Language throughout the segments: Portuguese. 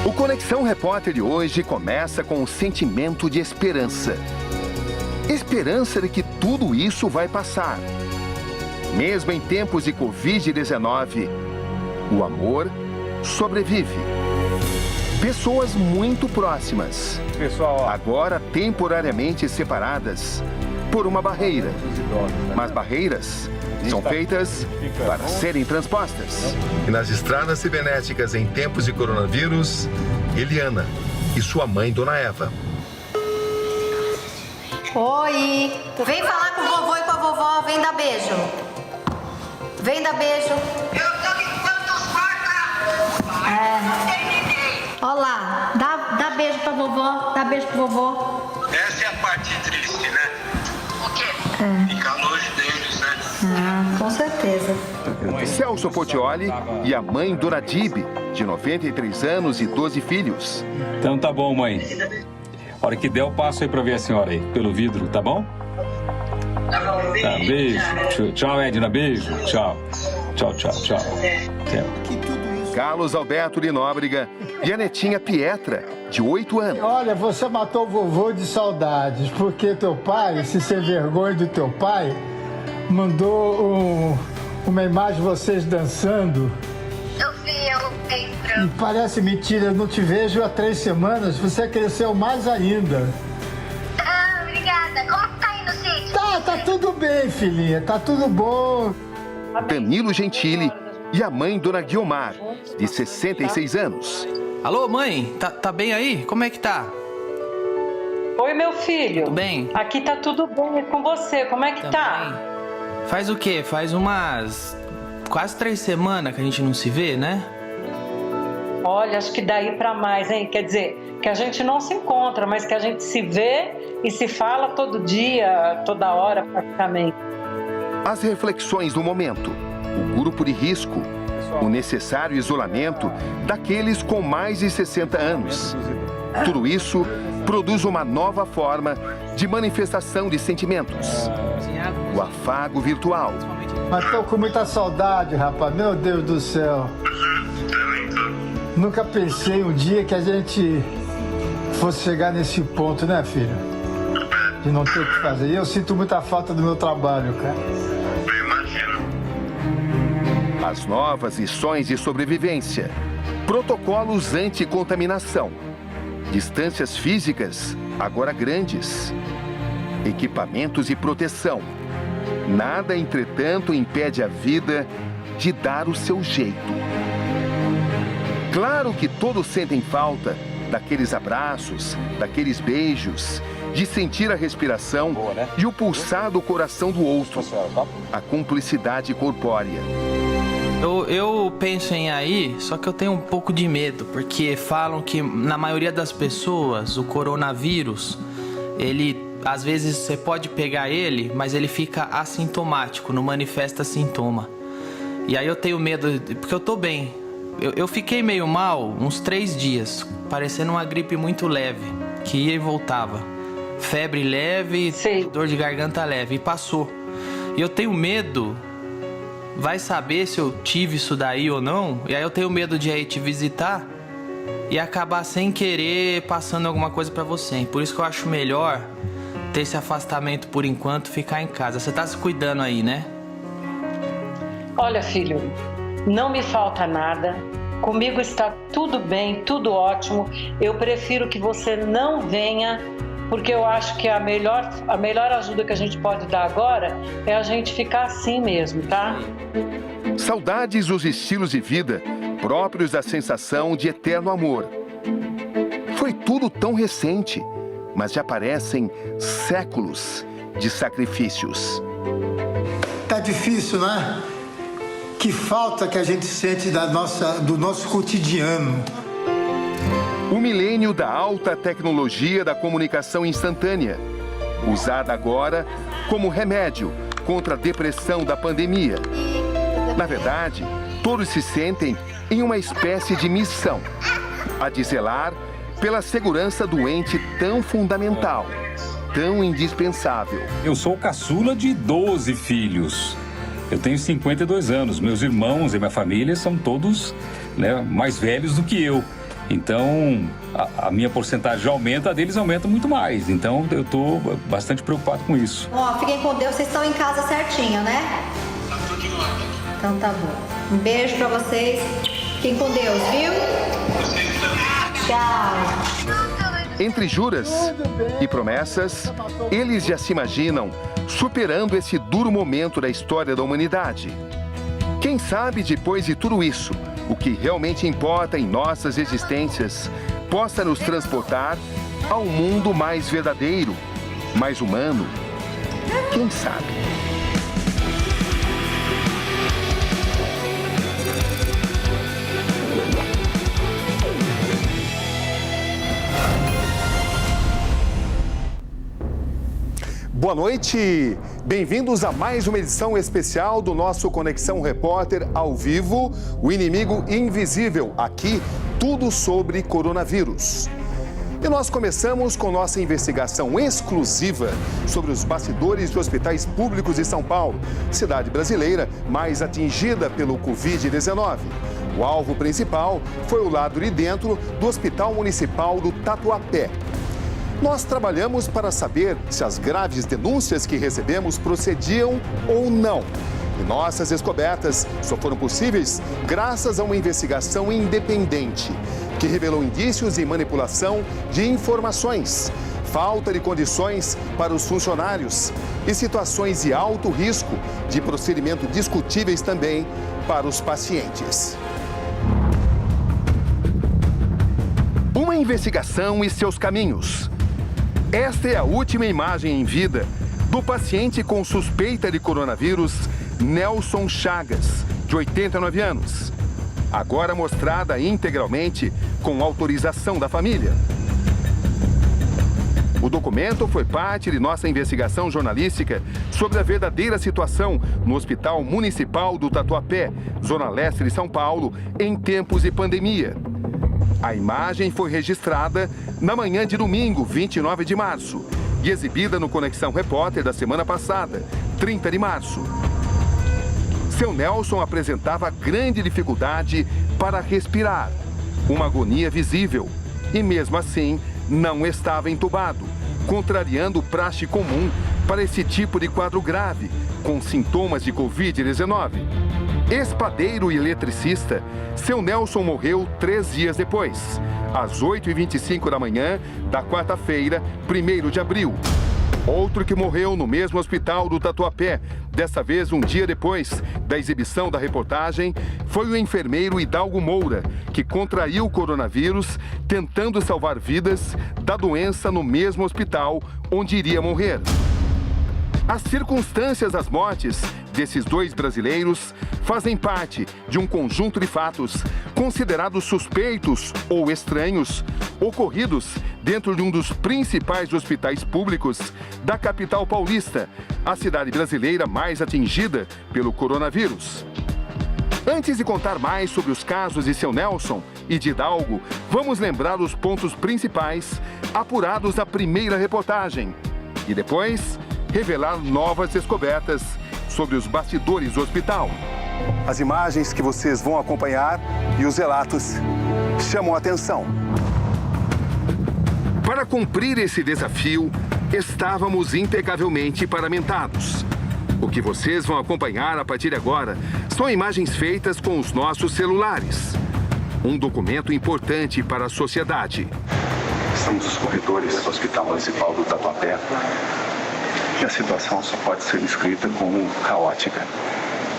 O Conexão Repórter de hoje começa com um sentimento de esperança. Esperança de que tudo isso vai passar. Mesmo em tempos de Covid-19, o amor sobrevive. Pessoas muito próximas, agora temporariamente separadas por uma barreira. Mas barreiras são feitas para serem transpostas. E nas estradas cibernéticas em tempos de coronavírus, Eliana e sua mãe, Dona Eva. Oi! Vem falar com o vovô e com a vovó, vem dar beijo. Vem dar beijo. Eu tô limpando os quartos. Não tem ninguém. Olha lá, dá beijo pra vovó, dá beijo pro vovô. Essa é a parte triste, né? O quê? Ficar longe deles, né? Ah, com certeza. Celso Pottioli e a mãe Dona Dibe, de 93 anos e 12 filhos. Então tá bom, mãe. A hora que der, eu passo aí pra ver a senhora aí, pelo vidro, tá bom? Tá bom, beijo. Tá, beijo. Tchau, Edna, beijo. Tchau. Tchau, tchau, tchau. Tchau. Carlos Alberto de Nóbrega e a netinha Pietra, de 8 anos. Olha, você matou o vovô de saudades, porque teu pai, esse sem vergonha do teu pai, mandou uma imagem de vocês dançando. Eu vi, eu lembro. E parece mentira, eu não te vejo há 3 semanas, você cresceu mais ainda. Ah, obrigada. Como que tá aí no sítio? Tá tudo bem, filhinha, tá tudo bom. Danilo Gentili e a mãe Dona Guiomar, de 66 anos. Alô, mãe? Tá bem aí? Como é que tá? Oi, meu filho. Tudo bem? Aqui tá tudo bem. E com você? Como é que tá? Faz o quê? Faz umas quase 3 semanas que a gente não se vê, né? Olha, acho que daí pra mais, hein? Quer dizer, que a gente não se encontra, mas que a gente se vê e se fala todo dia, toda hora praticamente. As reflexões do momento, o grupo de risco, o necessário isolamento daqueles com mais de 60 anos. Tudo isso produz uma nova forma de manifestação de sentimentos. O afago virtual. Mas tô com muita saudade, rapaz, meu Deus do céu. Nunca pensei um dia que a gente fosse chegar nesse ponto, né, filho? De não ter o que fazer. E eu sinto muita falta do meu trabalho, cara. As novas lições de sobrevivência. Protocolos anti-contaminação. Distâncias físicas, agora grandes. Equipamentos de proteção. Nada, entretanto, impede a vida de dar o seu jeito. Claro que todos sentem falta daqueles abraços, daqueles beijos, de sentir a respiração e o pulsar do coração do outro, a cumplicidade corpórea. Eu penso em aí, só que eu tenho um pouco de medo, porque falam que na maioria das pessoas o coronavírus, às vezes você pode pegar ele, mas ele fica assintomático, não manifesta sintoma. E aí eu tenho medo, porque eu tô bem. Eu fiquei meio mal uns 3 dias, parecendo uma gripe muito leve, que ia e voltava. Febre leve, dor de garganta leve, e passou. E eu tenho medo, vai saber se eu tive isso daí ou não, e aí eu tenho medo de ir te visitar e acabar sem querer passando alguma coisa pra você. Por isso que eu acho melhor ter esse afastamento por enquanto, ficar em casa. Você tá se cuidando aí, né? Olha, filho, não me falta nada. Comigo está tudo bem, tudo ótimo. Eu prefiro que você não venha, porque eu acho que a melhor ajuda que a gente pode dar agora é a gente ficar assim mesmo, tá? Saudades dos estilos de vida próprios da sensação de eterno amor. Foi tudo tão recente, mas já parecem séculos de sacrifícios. Tá difícil, né? Que falta que a gente sente do nosso cotidiano. O milênio da alta tecnologia da comunicação instantânea, usada agora como remédio contra a depressão da pandemia. Na verdade, todos se sentem em uma espécie de missão, a de zelar pela segurança do ente tão fundamental, tão indispensável. Eu sou o caçula de 12 filhos. Eu tenho 52 anos. Meus irmãos e minha família são todos, mais velhos do que eu. Então, a minha porcentagem aumenta, a deles aumenta muito mais. Então, eu estou bastante preocupado com isso. Ó, fiquem com Deus, vocês estão em casa certinho, né? Tá tudo em ordem. Então tá bom. Um beijo pra vocês. Fiquem com Deus, viu? Vocês também. Tchau. Entre juras e promessas, eles já se imaginam superando esse duro momento da história da humanidade. Quem sabe, depois de tudo isso, o que realmente importa em nossas existências possa nos transportar a um mundo mais verdadeiro, mais humano. Quem sabe? Boa noite, bem-vindos a mais uma edição especial do nosso Conexão Repórter ao vivo, o inimigo invisível, aqui tudo sobre coronavírus. E nós começamos com nossa investigação exclusiva sobre os bastidores de hospitais públicos de São Paulo, cidade brasileira mais atingida pelo Covid-19. O alvo principal foi o lado de dentro do Hospital Municipal do Tatuapé. Nós trabalhamos para saber se as graves denúncias que recebemos procediam ou não. E nossas descobertas só foram possíveis graças a uma investigação independente, que revelou indícios de manipulação de informações, falta de condições para os funcionários e situações de alto risco de procedimento discutíveis também para os pacientes. Uma investigação e seus caminhos. Esta é a última imagem em vida do paciente com suspeita de coronavírus, Nelson Chagas, de 89 anos. Agora mostrada integralmente com autorização da família. O documento foi parte de nossa investigação jornalística sobre a verdadeira situação no Hospital Municipal do Tatuapé, Zona Leste de São Paulo, em tempos de pandemia. A imagem foi registrada na manhã de domingo, 29 de março, e exibida no Conexão Repórter da semana passada, 30 de março. Seu Nelson apresentava grande dificuldade para respirar, uma agonia visível, e mesmo assim não estava entubado, contrariando o praxe comum para esse tipo de quadro grave, com sintomas de Covid-19. Ex-padeiro e eletricista, seu Nelson morreu 3 dias depois, às 8h25 da manhã da quarta-feira, 1º de abril. Outro que morreu no mesmo hospital do Tatuapé, dessa vez um dia depois da exibição da reportagem, foi o enfermeiro Hidalgo Moura, que contraiu o coronavírus, tentando salvar vidas da doença no mesmo hospital onde iria morrer. As circunstâncias das mortes desses 2 brasileiros fazem parte de um conjunto de fatos considerados suspeitos ou estranhos, ocorridos dentro de um dos principais hospitais públicos da capital paulista, a cidade brasileira mais atingida pelo coronavírus. Antes de contar mais sobre os casos de seu Nelson e de Hidalgo, vamos lembrar os pontos principais apurados na primeira reportagem e depois revelar novas descobertas sobre os bastidores do hospital. As imagens que vocês vão acompanhar e os relatos chamam a atenção. Para cumprir esse desafio, estávamos impecavelmente paramentados. O que vocês vão acompanhar a partir de agora são imagens feitas com os nossos celulares. Um documento importante para a sociedade. Estamos nos corredores do Hospital Municipal do Tatuapé e a situação só pode ser descrita como caótica.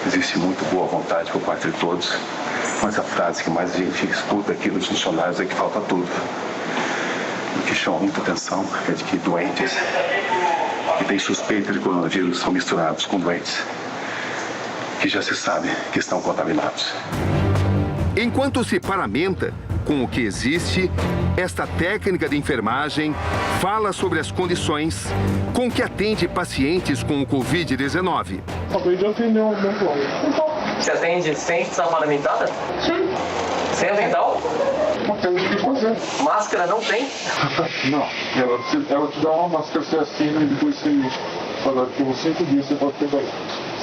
Existe muito boa vontade por parte de todos, mas a frase que mais a gente escuta aqui dos funcionários é que falta tudo. O que chama muita atenção é de que doentes que têm suspeita de coronavírus são misturados com doentes que já se sabe que estão contaminados. Enquanto se paramenta com o que existe, esta técnica de enfermagem fala sobre as condições com que atende pacientes com o Covid-19. Acabei de atender um plano. Você atende sem estar paramentada? Sim. Sem avental? Não tem o que fazer. Máscara não tem? Não. Ela te dá uma máscara, você assina e depois você fala que uns 5 dias você pode pegar.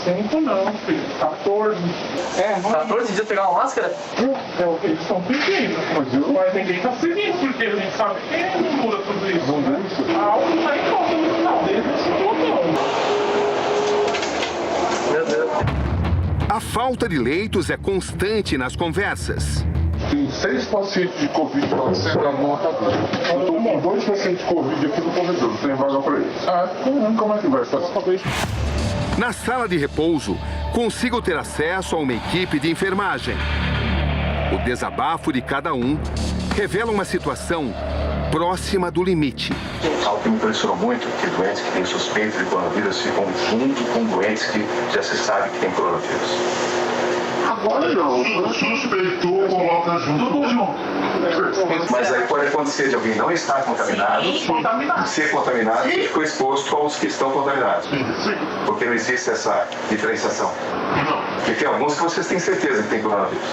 5 não, filho. 14. 14 dias pegar uma máscara? Eles estão pedindo, mas ninguém tá seguindo, porque a gente sabe que não muda tudo isso, né? Algo tá em conta no final desde esse botão. Meu Deus. A falta de leitos é constante nas conversas. Tem 6 pacientes de Covid para sentar numa cadeira. Eu tô com 2 pacientes de Covid aqui no corredor, não tem vaga para eles. Como é que vai? Na sala de repouso, consigo ter acesso a uma equipe de enfermagem. O desabafo de cada um revela uma situação próxima do limite. Algo que me impressionou muito é que doentes que têm suspeita de coronavírus ficam junto com doentes que já se sabe que têm coronavírus. Agora não, quando suspeitou, coloca junto. Tudo junto. Mas aí pode acontecer de alguém não estar contaminado, ser contaminado e ficou exposto aos que estão contaminados. Porque não existe essa diferenciação. Porque tem alguns que vocês têm certeza que tem coronavírus.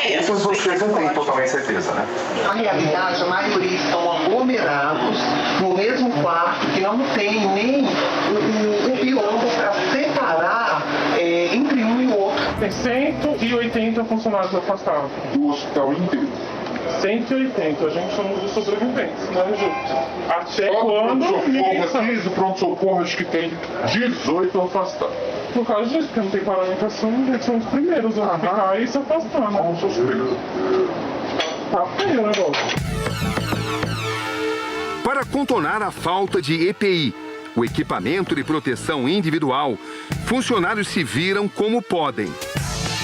Esses vocês não têm totalmente certeza, né? Na realidade, a maioria estão aglomerados no mesmo quarto, que não tem nem um biombo para separar entre um e o outro. Tem 180 funcionários afastados do hospital inteiro. 180, a gente chama de sobreviventes, né, Ju? Até quando ninguém sabe. O pronto-socorro acho que tem 18 afastados. Por causa disso, porque não tem paramentação, eles são os primeiros a ficar e se afastar, né? Tá feio o negócio. Para contornar a falta de EPI, o equipamento de proteção individual, funcionários se viram como podem.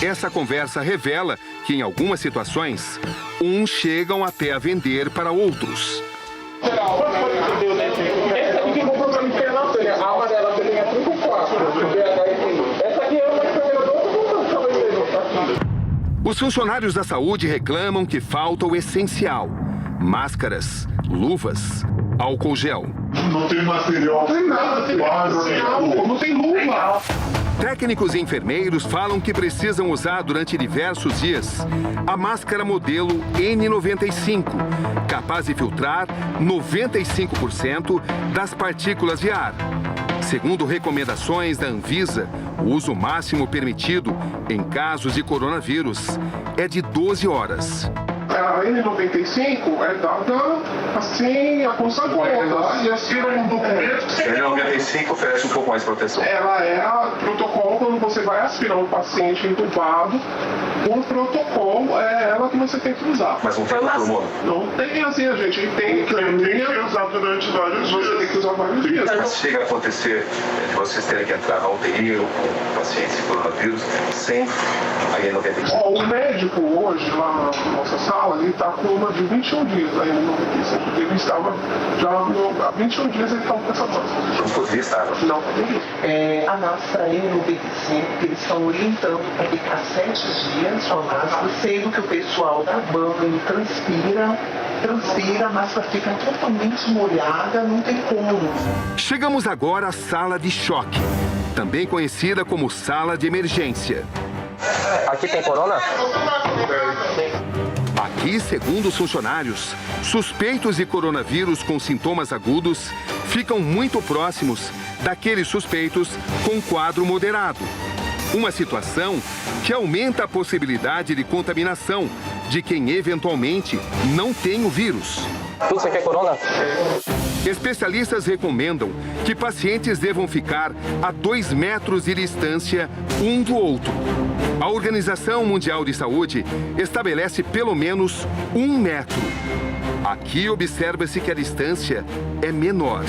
Essa conversa revela que, em algumas situações, uns chegam até a vender para outros. Essa aqui que eu comprou pra mim, a amarela tem a 34. Essa aqui é uma que Os funcionários da saúde reclamam que falta o essencial: máscaras, luvas, álcool gel. Não tem material, não tem nada, não tem luva. Técnicos e enfermeiros falam que precisam usar durante diversos dias a máscara modelo N95, capaz de filtrar 95% das partículas de ar. Segundo recomendações da Anvisa, o uso máximo permitido em casos de coronavírus é de 12 horas. A N95 é dada assim a conta-gotas. E assim é um documento que A N95 oferece um pouco mais de proteção. Ela é o protocolo quando você vai aspirar um paciente entubado. O protocolo é ela que você tem que usar. Mas não tem para todo mundo? Não tem assim, a gente tem que usar durante vários dias. Você tem que usar vários dias. Mas chega a acontecer de vocês terem que entrar na UTI ou com pacientes com coronavírus sem a N95. O médico hoje, lá na nossa sala, ele está com uma de 21 dias a N95, porque ele estava já há 21 dias ele estava com essa máscara. Não poderia estar. Não poderia. A máscara N95, que eles estão orientando para ficar 7 dias com a máscara, sendo que o pessoal da banda transpira, a máscara fica totalmente molhada, não tem como. Chegamos agora à sala de choque, também conhecida como sala de emergência. Aqui tem corona? Aqui, segundo os funcionários, suspeitos de coronavírus com sintomas agudos ficam muito próximos daqueles suspeitos com quadro moderado. Uma situação que aumenta a possibilidade de contaminação de quem eventualmente não tem o vírus. Você quer corona? Especialistas recomendam que pacientes devam ficar a 2 metros de distância um do outro. A Organização Mundial de Saúde estabelece pelo menos 1 metro. Aqui observa-se que a distância é menor,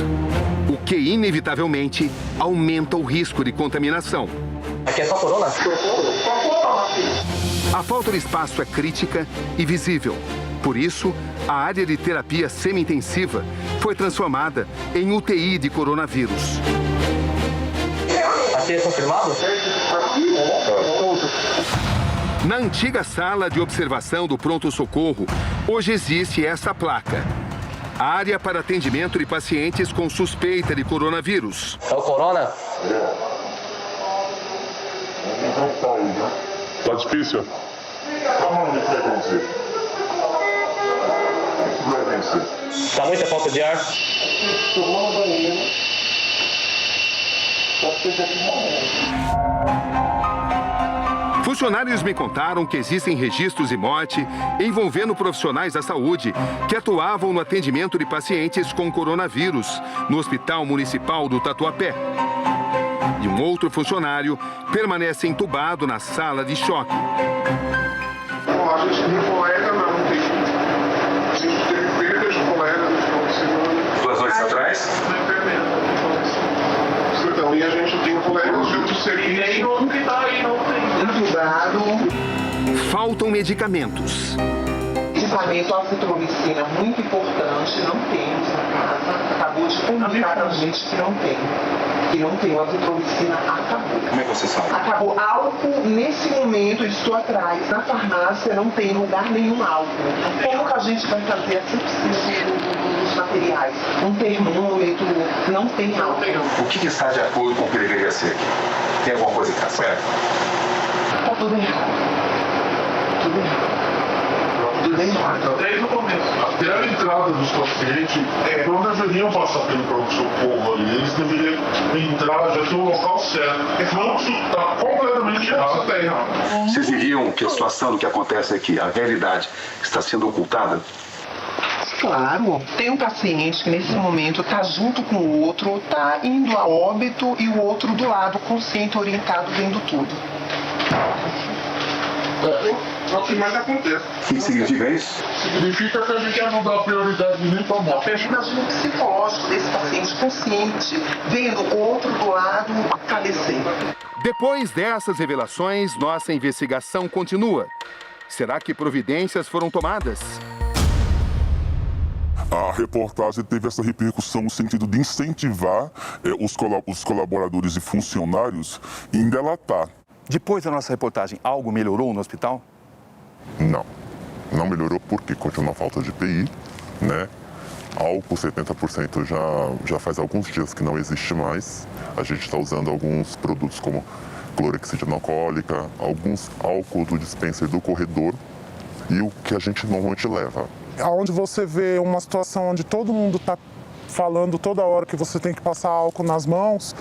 o que inevitavelmente aumenta o risco de contaminação. Aqui é só corona? A falta de espaço é crítica e visível. Por isso, a área de terapia semi-intensiva foi transformada em UTI de coronavírus. Aqui é confirmado? Na antiga sala de observação do pronto-socorro, hoje existe essa placa: área para atendimento de pacientes com suspeita de coronavírus. É o corona? Tá difícil? Tá muita falta de ar? Pode ser qualquer momento. Funcionários me contaram que existem registros de morte envolvendo profissionais da saúde que atuavam no atendimento de pacientes com coronavírus no Hospital Municipal do Tatuapé. E um outro funcionário permanece entubado na sala de choque. A gente tem colega, não tem. A gente teve perdas de colegas no final de semana. 2 noites atrás? No internamento. Então, e a gente tem colegas de outros serviços. E um que está aí, não tem. Entubado. Faltam medicamentos. Equipamento azitromicina muito importante, não temos na casa. Acabou de comunicar pra gente que não tem. Que não tem, a azitromicina acabou. Como é que você sabe? Acabou. Álcool, nesse momento, estou atrás. Na farmácia não tem lugar nenhum álcool. Como que a gente vai fazer a sepsia dos materiais? Um termômetro, não tem álcool. O que está de acordo com o que deveria ser aqui? Tem alguma coisa que está certa? Tá tudo errado. Tudo errado. Tudo errado. Desde o começo. Até a entrada dos pacientes, não deveriam passar pelo pronto-socorro ali. Eles deveriam entrar já no local certo. Não, isso está completamente errado. Está errado. Vocês diriam que a situação do que acontece aqui, a realidade, está sendo ocultada? Claro, tem um paciente que nesse momento está junto com o outro, está indo a óbito e o outro do lado, consciente, orientado, vendo tudo. É o que mais acontece. O que significa isso? Significa que a gente não dá prioridade nem para morte. Imagina o psicológico desse paciente consciente, vendo o outro do lado falecer. Depois dessas revelações, nossa investigação continua. Será que providências foram tomadas? A reportagem teve essa repercussão no sentido de incentivar os colaboradores e funcionários em delatar. Depois da nossa reportagem, algo melhorou no hospital? Não. Não melhorou porque continua a falta de EPI, né? Álcool 70% já faz alguns dias que não existe mais. A gente está usando alguns produtos como clorexidina alcoólica, alguns álcool do dispenser do corredor e o que a gente normalmente leva. Onde você vê uma situação onde todo mundo está falando toda hora que você tem que passar álcool nas mãos,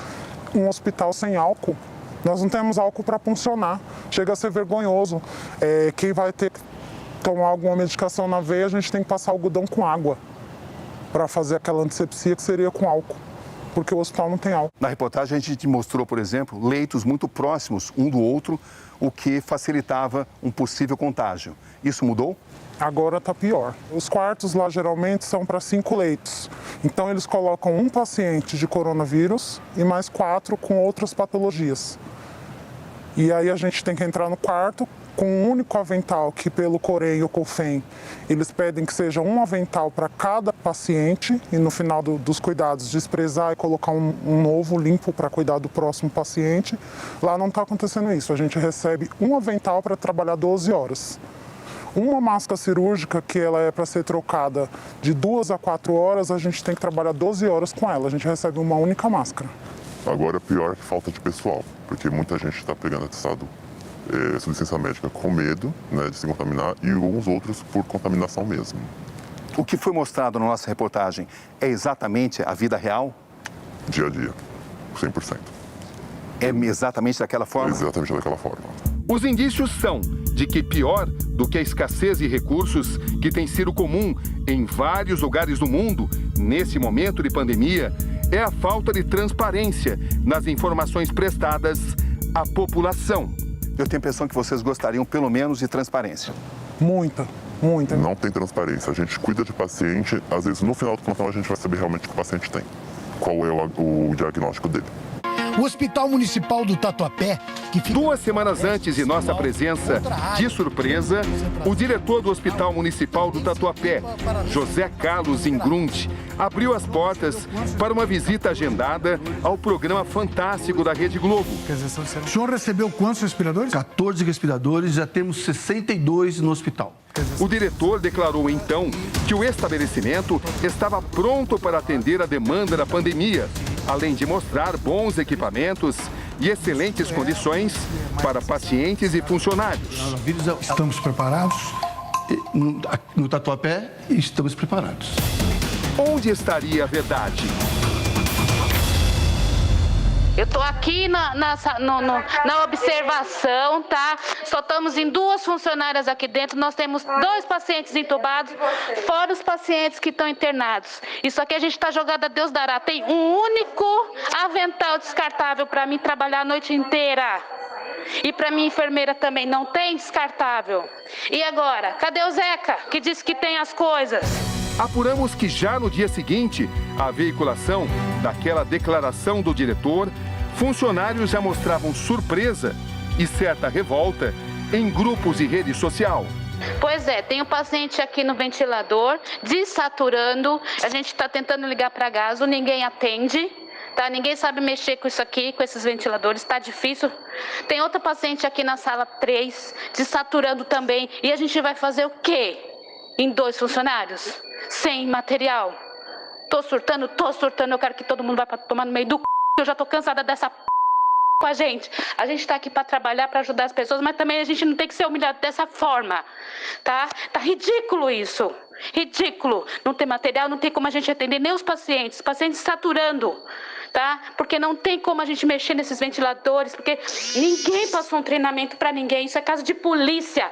um hospital sem álcool. Nós não temos álcool para funcionar. Chega a ser vergonhoso. Quem vai ter que tomar alguma medicação na veia, a gente tem que passar algodão com água para fazer aquela antisepsia que seria com álcool, porque o hospital não tem álcool. Na reportagem a gente mostrou, por exemplo, leitos muito próximos um do outro, o que facilitava um possível contágio. Isso mudou? Agora está pior. Os quartos lá geralmente são para 5 leitos. Então eles colocam um paciente de coronavírus e mais 4 com outras patologias. E aí a gente tem que entrar no quarto com um único avental, que pelo Corém e o COFEM, eles pedem que seja um avental para cada paciente e no final dos cuidados desprezar e colocar um novo limpo para cuidar do próximo paciente. Lá não está acontecendo isso, a gente recebe um avental para trabalhar 12 horas. Uma máscara cirúrgica, que ela é para ser trocada de 2 a 4 horas, a gente tem que trabalhar 12 horas com ela, a gente recebe uma única máscara. Agora, pior que falta de pessoal, porque muita gente está pegando atestado de licença médica com medo, né, de se contaminar e alguns outros por contaminação mesmo. O que foi mostrado na nossa reportagem é exatamente a vida real? Dia a dia, 100%. É exatamente daquela forma? Exatamente daquela forma. Os indícios são de que pior do que a escassez de recursos que tem sido comum em vários lugares do mundo nesse momento de pandemia é a falta de transparência nas informações prestadas à população. Eu tenho a impressão que vocês gostariam pelo menos de transparência. Muita. Não tem transparência. A gente cuida de paciente, às vezes no final do plantão a gente vai saber realmente o que o paciente tem. Qual é o diagnóstico dele. O Hospital Municipal do Tatuapé, que fica... 2 semanas antes de nossa presença, de surpresa, o diretor do Hospital Municipal do Tatuapé, José Carlos Ingrund, abriu as portas para uma visita agendada ao programa fantástico da Rede Globo. O senhor recebeu quantos respiradores? 14 respiradores, já temos 62 no hospital. O diretor declarou então que o estabelecimento estava pronto para atender a demanda da pandemia, além de mostrar bons equipamentos e excelentes condições para pacientes e funcionários. Estamos preparados? No Tatuapé, estamos preparados. Onde estaria a verdade? Eu tô aqui na observação, tá? Só estamos em 2 funcionárias aqui dentro. Nós temos 2 pacientes entubados, fora os pacientes que estão internados. Isso aqui a gente tá jogado a Deus dará. Tem um único avental descartável para mim trabalhar a noite inteira. E para minha enfermeira também não tem descartável. E agora? Cadê o Zeca, que disse que tem as coisas? Apuramos que já no dia seguinte, à veiculação daquela declaração do diretor, funcionários já mostravam surpresa e certa revolta em grupos e rede social. Pois é, tem um paciente aqui no ventilador, desaturando. A gente está tentando ligar para Gaso, ninguém atende. Tá? Ninguém sabe mexer com isso aqui, com esses ventiladores, está difícil. Tem outra paciente aqui na sala 3, desaturando também. E a gente vai fazer o quê? Em 2 funcionários? Sem material? Tô surtando, eu quero que todo mundo vá pra tomar no meio do c... Eu já tô cansada dessa p... com a gente. A gente tá aqui para trabalhar, para ajudar as pessoas, mas também a gente não tem que ser humilhado dessa forma, tá? Tá ridículo isso. Ridículo. Não tem material, não tem como a gente atender nem os pacientes saturando, tá? Porque não tem como a gente mexer nesses ventiladores, porque ninguém passou um treinamento para ninguém. Isso é caso de polícia,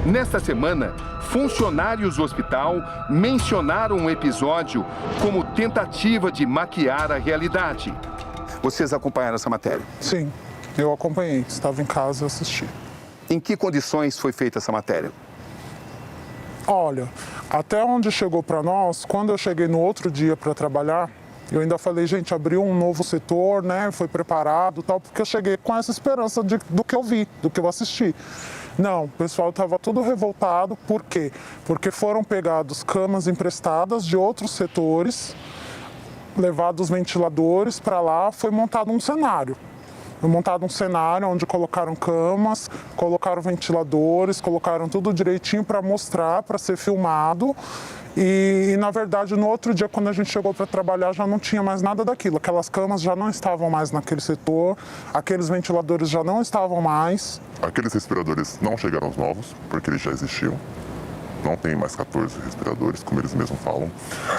Nesta semana, funcionários do hospital mencionaram um episódio como tentativa de maquiar a realidade. Vocês acompanharam essa matéria? Sim, eu acompanhei. Estava em casa e assisti. Em que condições foi feita essa matéria? Olha, até onde chegou para nós, quando eu cheguei no outro dia para trabalhar, eu ainda falei, gente, abriu um novo setor, né? Foi preparado e tal, porque eu cheguei com essa esperança do que eu vi, do que eu assisti. Não, o pessoal estava tudo revoltado. Por quê? Porque foram pegados camas emprestadas de outros setores, levados ventiladores para lá, foi montado um cenário. Foi montado um cenário onde colocaram camas, colocaram ventiladores, colocaram tudo direitinho para mostrar, para ser filmado. E, na verdade, no outro dia, quando a gente chegou para trabalhar, já não tinha mais nada daquilo. Aquelas camas já não estavam mais naquele setor, aqueles ventiladores já não estavam mais. Aqueles respiradores não chegaram os novos, porque eles já existiam. Não tem mais 14 respiradores, como eles mesmos falam.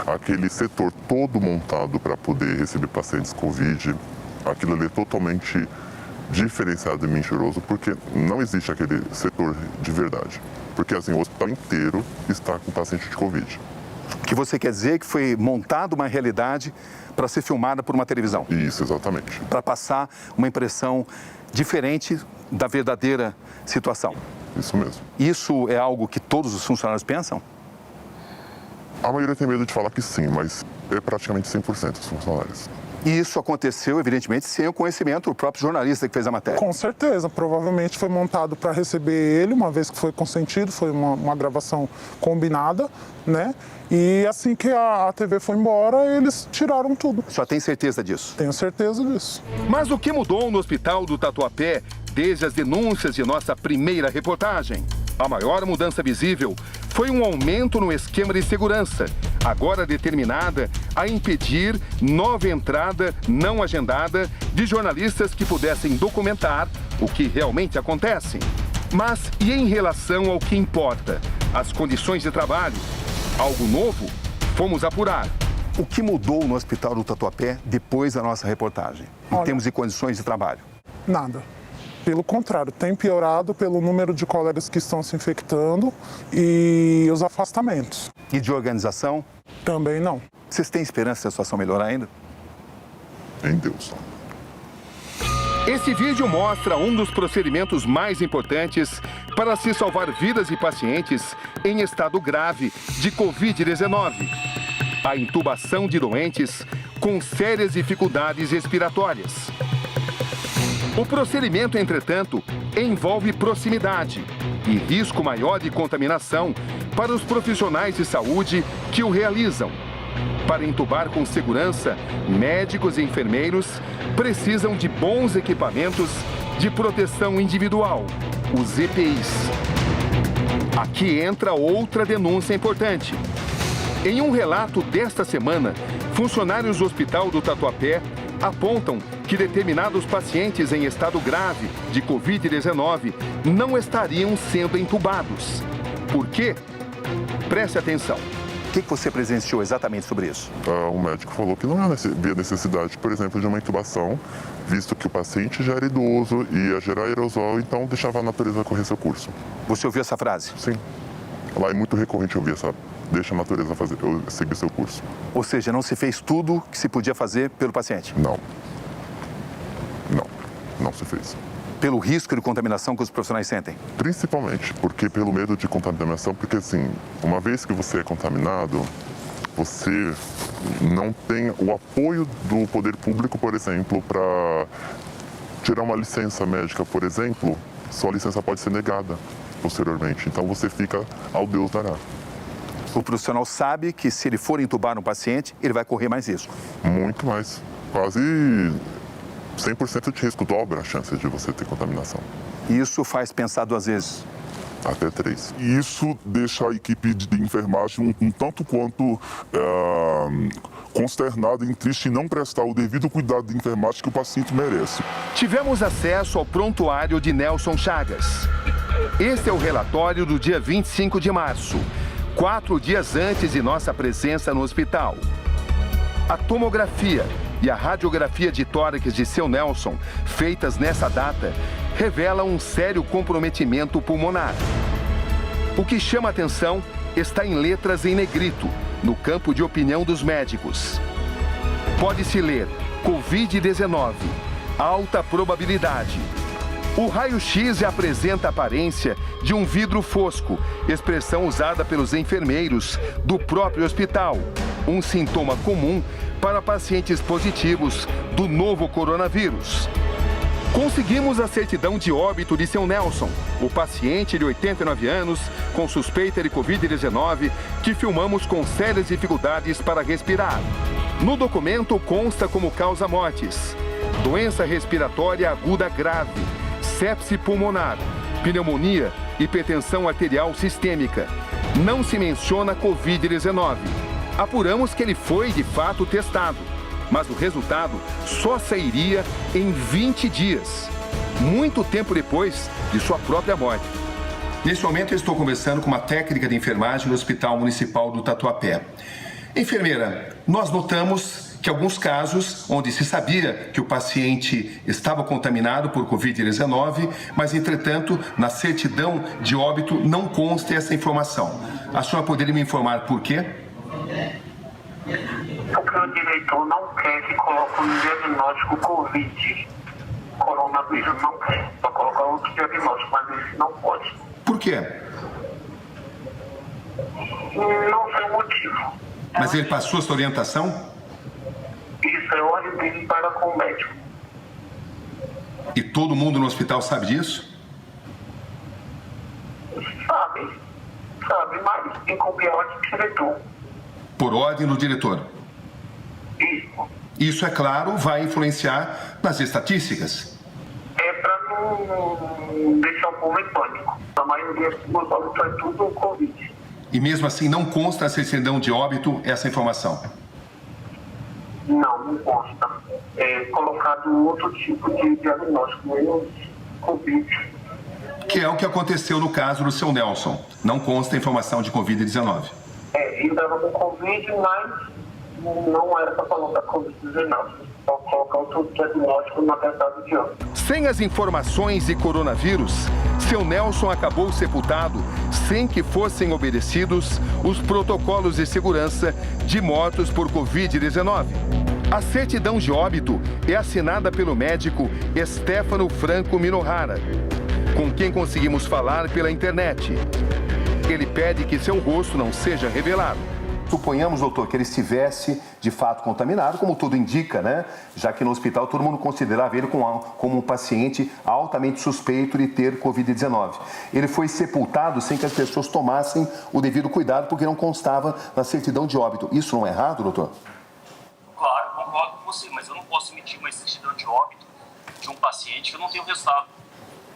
Aquele setor todo montado para poder receber pacientes Covid, aquilo ali é totalmente diferenciado e mentiroso, porque não existe aquele setor de verdade. Porque assim, o hospital inteiro está com paciente de Covid. O que você quer dizer é que foi montada uma realidade para ser filmada por uma televisão? Isso, exatamente. Para passar uma impressão diferente da verdadeira situação? Isso mesmo. Isso é algo que todos os funcionários pensam? A maioria tem medo de falar que sim, mas é praticamente 100% dos funcionários. E isso aconteceu, evidentemente, sem o conhecimento do próprio jornalista que fez a matéria? Com certeza. Provavelmente foi montado para receber ele, uma vez que foi consentido, foi uma gravação combinada, né? E assim que a TV foi embora, eles tiraram tudo. Só tem certeza disso? Tenho certeza disso. Mas o que mudou no hospital do Tatuapé desde as denúncias de nossa primeira reportagem? A maior mudança visível foi um aumento no esquema de segurança, agora determinada a impedir nova entrada não agendada de jornalistas que pudessem documentar o que realmente acontece. Mas e em relação ao que importa, as condições de trabalho? Algo novo? Fomos apurar. O que mudou no hospital do Tatuapé depois da nossa reportagem, em termos de condições de trabalho? Nada. Pelo contrário, tem piorado pelo número de colegas que estão se infectando e os afastamentos. E de organização? Também não. Vocês têm esperança de a situação melhorar ainda? Em Deus. Esse vídeo mostra um dos procedimentos mais importantes para se salvar vidas de pacientes em estado grave de Covid-19. A intubação de doentes com sérias dificuldades respiratórias. O procedimento, entretanto, envolve proximidade e risco maior de contaminação para os profissionais de saúde que o realizam. Para intubar com segurança, médicos e enfermeiros precisam de bons equipamentos de proteção individual, os EPIs. Aqui entra outra denúncia importante. Em um relato desta semana, funcionários do Hospital do Tatuapé apontam que determinados pacientes em estado grave de Covid-19 não estariam sendo entubados. Por quê? Preste atenção. O que você presenciou exatamente sobre isso? O médico falou que não havia necessidade, por exemplo, de uma intubação, visto que o paciente já era idoso e ia gerar aerosol, então deixava a natureza correr seu curso. Você ouviu essa frase? Sim. Lá é muito recorrente ouvir essa, deixa a natureza seguir seu curso. Ou seja, não se fez tudo que se podia fazer pelo paciente? Não se fez. Pelo risco de contaminação que os profissionais sentem? Principalmente, porque pelo medo de contaminação, porque assim, uma vez que você é contaminado, você não tem o apoio do poder público, por exemplo, para tirar uma licença médica, por exemplo, sua licença pode ser negada posteriormente. Então você fica ao Deus dará. O profissional sabe que se ele for entubar um paciente, ele vai correr mais risco. Muito mais. Quase 100% de risco, dobra a chance de você ter contaminação. Isso faz pensar 2 vezes? Até 3. E isso deixa a equipe de enfermagem um tanto quanto consternada e triste em não prestar o devido cuidado de enfermagem que o paciente merece. Tivemos acesso ao prontuário de Nelson Chagas. Este é o relatório do dia 25 de março, 4 dias antes de nossa presença no hospital. A tomografia e a radiografia de tórax de seu Nelson, feitas nessa data, revelam um sério comprometimento pulmonar. O que chama atenção está em letras em negrito, no campo de opinião dos médicos. Pode-se ler Covid-19, alta probabilidade. O raio-x apresenta a aparência de um vidro fosco, expressão usada pelos enfermeiros do próprio hospital, um sintoma comum para pacientes positivos do novo coronavírus. Conseguimos a certidão de óbito de seu Nelson, o paciente de 89 anos com suspeita de Covid-19 que filmamos com sérias dificuldades para respirar. No documento consta como causa mortes: doença respiratória aguda grave, sepse pulmonar, pneumonia, hipertensão arterial sistêmica. Não se menciona Covid-19. Apuramos que ele foi, de fato, testado, mas o resultado só sairia em 20 dias, muito tempo depois de sua própria morte. Nesse momento, eu estou conversando com uma técnica de enfermagem no Hospital Municipal do Tatuapé. Enfermeira, nós notamos que alguns casos onde se sabia que o paciente estava contaminado por Covid-19, mas, entretanto, na certidão de óbito não consta essa informação. A senhora poderia me informar por quê? Porque o diretor não quer que coloque um diagnóstico Covid. Coronavírus não quer. Só colocar outro diagnóstico, mas esse não pode. Por quê? Não sei o motivo. Mas ele passou essa orientação? Isso é ordem dele para com o médico. E todo mundo no hospital sabe disso? Sabe, mas tem que copiar a ordem do diretor. Por ordem do diretor? Isso, é claro, vai influenciar nas estatísticas. É para não deixar o povo em pânico. A maioria dos óbitos é tudo Covid. E mesmo assim não consta na certidão de óbito essa informação? Não consta. É colocado outro tipo de diagnóstico, menos Covid. Que é o que aconteceu no caso do seu Nelson. Não consta a informação de Covid-19. Ele estava com Covid, mas não era para colocar Covid-19. Só colocar outro diagnóstico no atestado de óbito. Sem as informações de coronavírus, seu Nelson acabou sepultado sem que fossem obedecidos os protocolos de segurança de mortos por Covid-19. A certidão de óbito é assinada pelo médico Stefano Franco Minohara, com quem conseguimos falar pela internet. Ele pede que seu rosto não seja revelado. Suponhamos, doutor, que ele estivesse de fato contaminado, como tudo indica, né? Já que no hospital todo mundo considerava ele como um paciente altamente suspeito de ter Covid-19. Ele foi sepultado sem que as pessoas tomassem o devido cuidado, porque não constava na certidão de óbito. Isso não é errado, doutor? Claro, concordo com você, mas eu não posso emitir uma certidão de óbito de um paciente que eu não tenho resultado.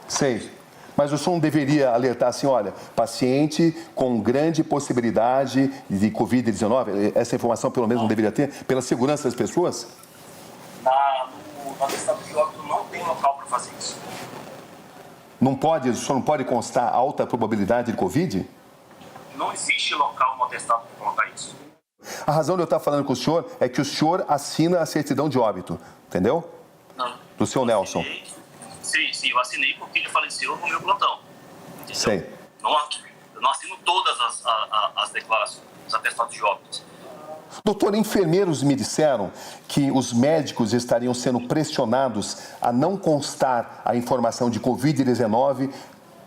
Sei. Mas o senhor deveria alertar assim, olha, paciente com grande possibilidade de Covid-19, essa informação pelo menos não deveria ter, pela segurança das pessoas? No atestado de óbito não tem local para fazer isso. Não pode, o senhor não pode constar alta probabilidade de Covid? não existe local no atestado para colocar isso. A razão de eu estar falando com o senhor é que o senhor assina a certidão de óbito, entendeu? Não. Do seu Nelson. Sim, eu assinei porque ele faleceu no meu plantão. Entendeu? Sei. Eu não assino todas as declarações, os atestados de óbitos. Doutor, enfermeiros me disseram que os médicos estariam sendo pressionados a não constar a informação de Covid-19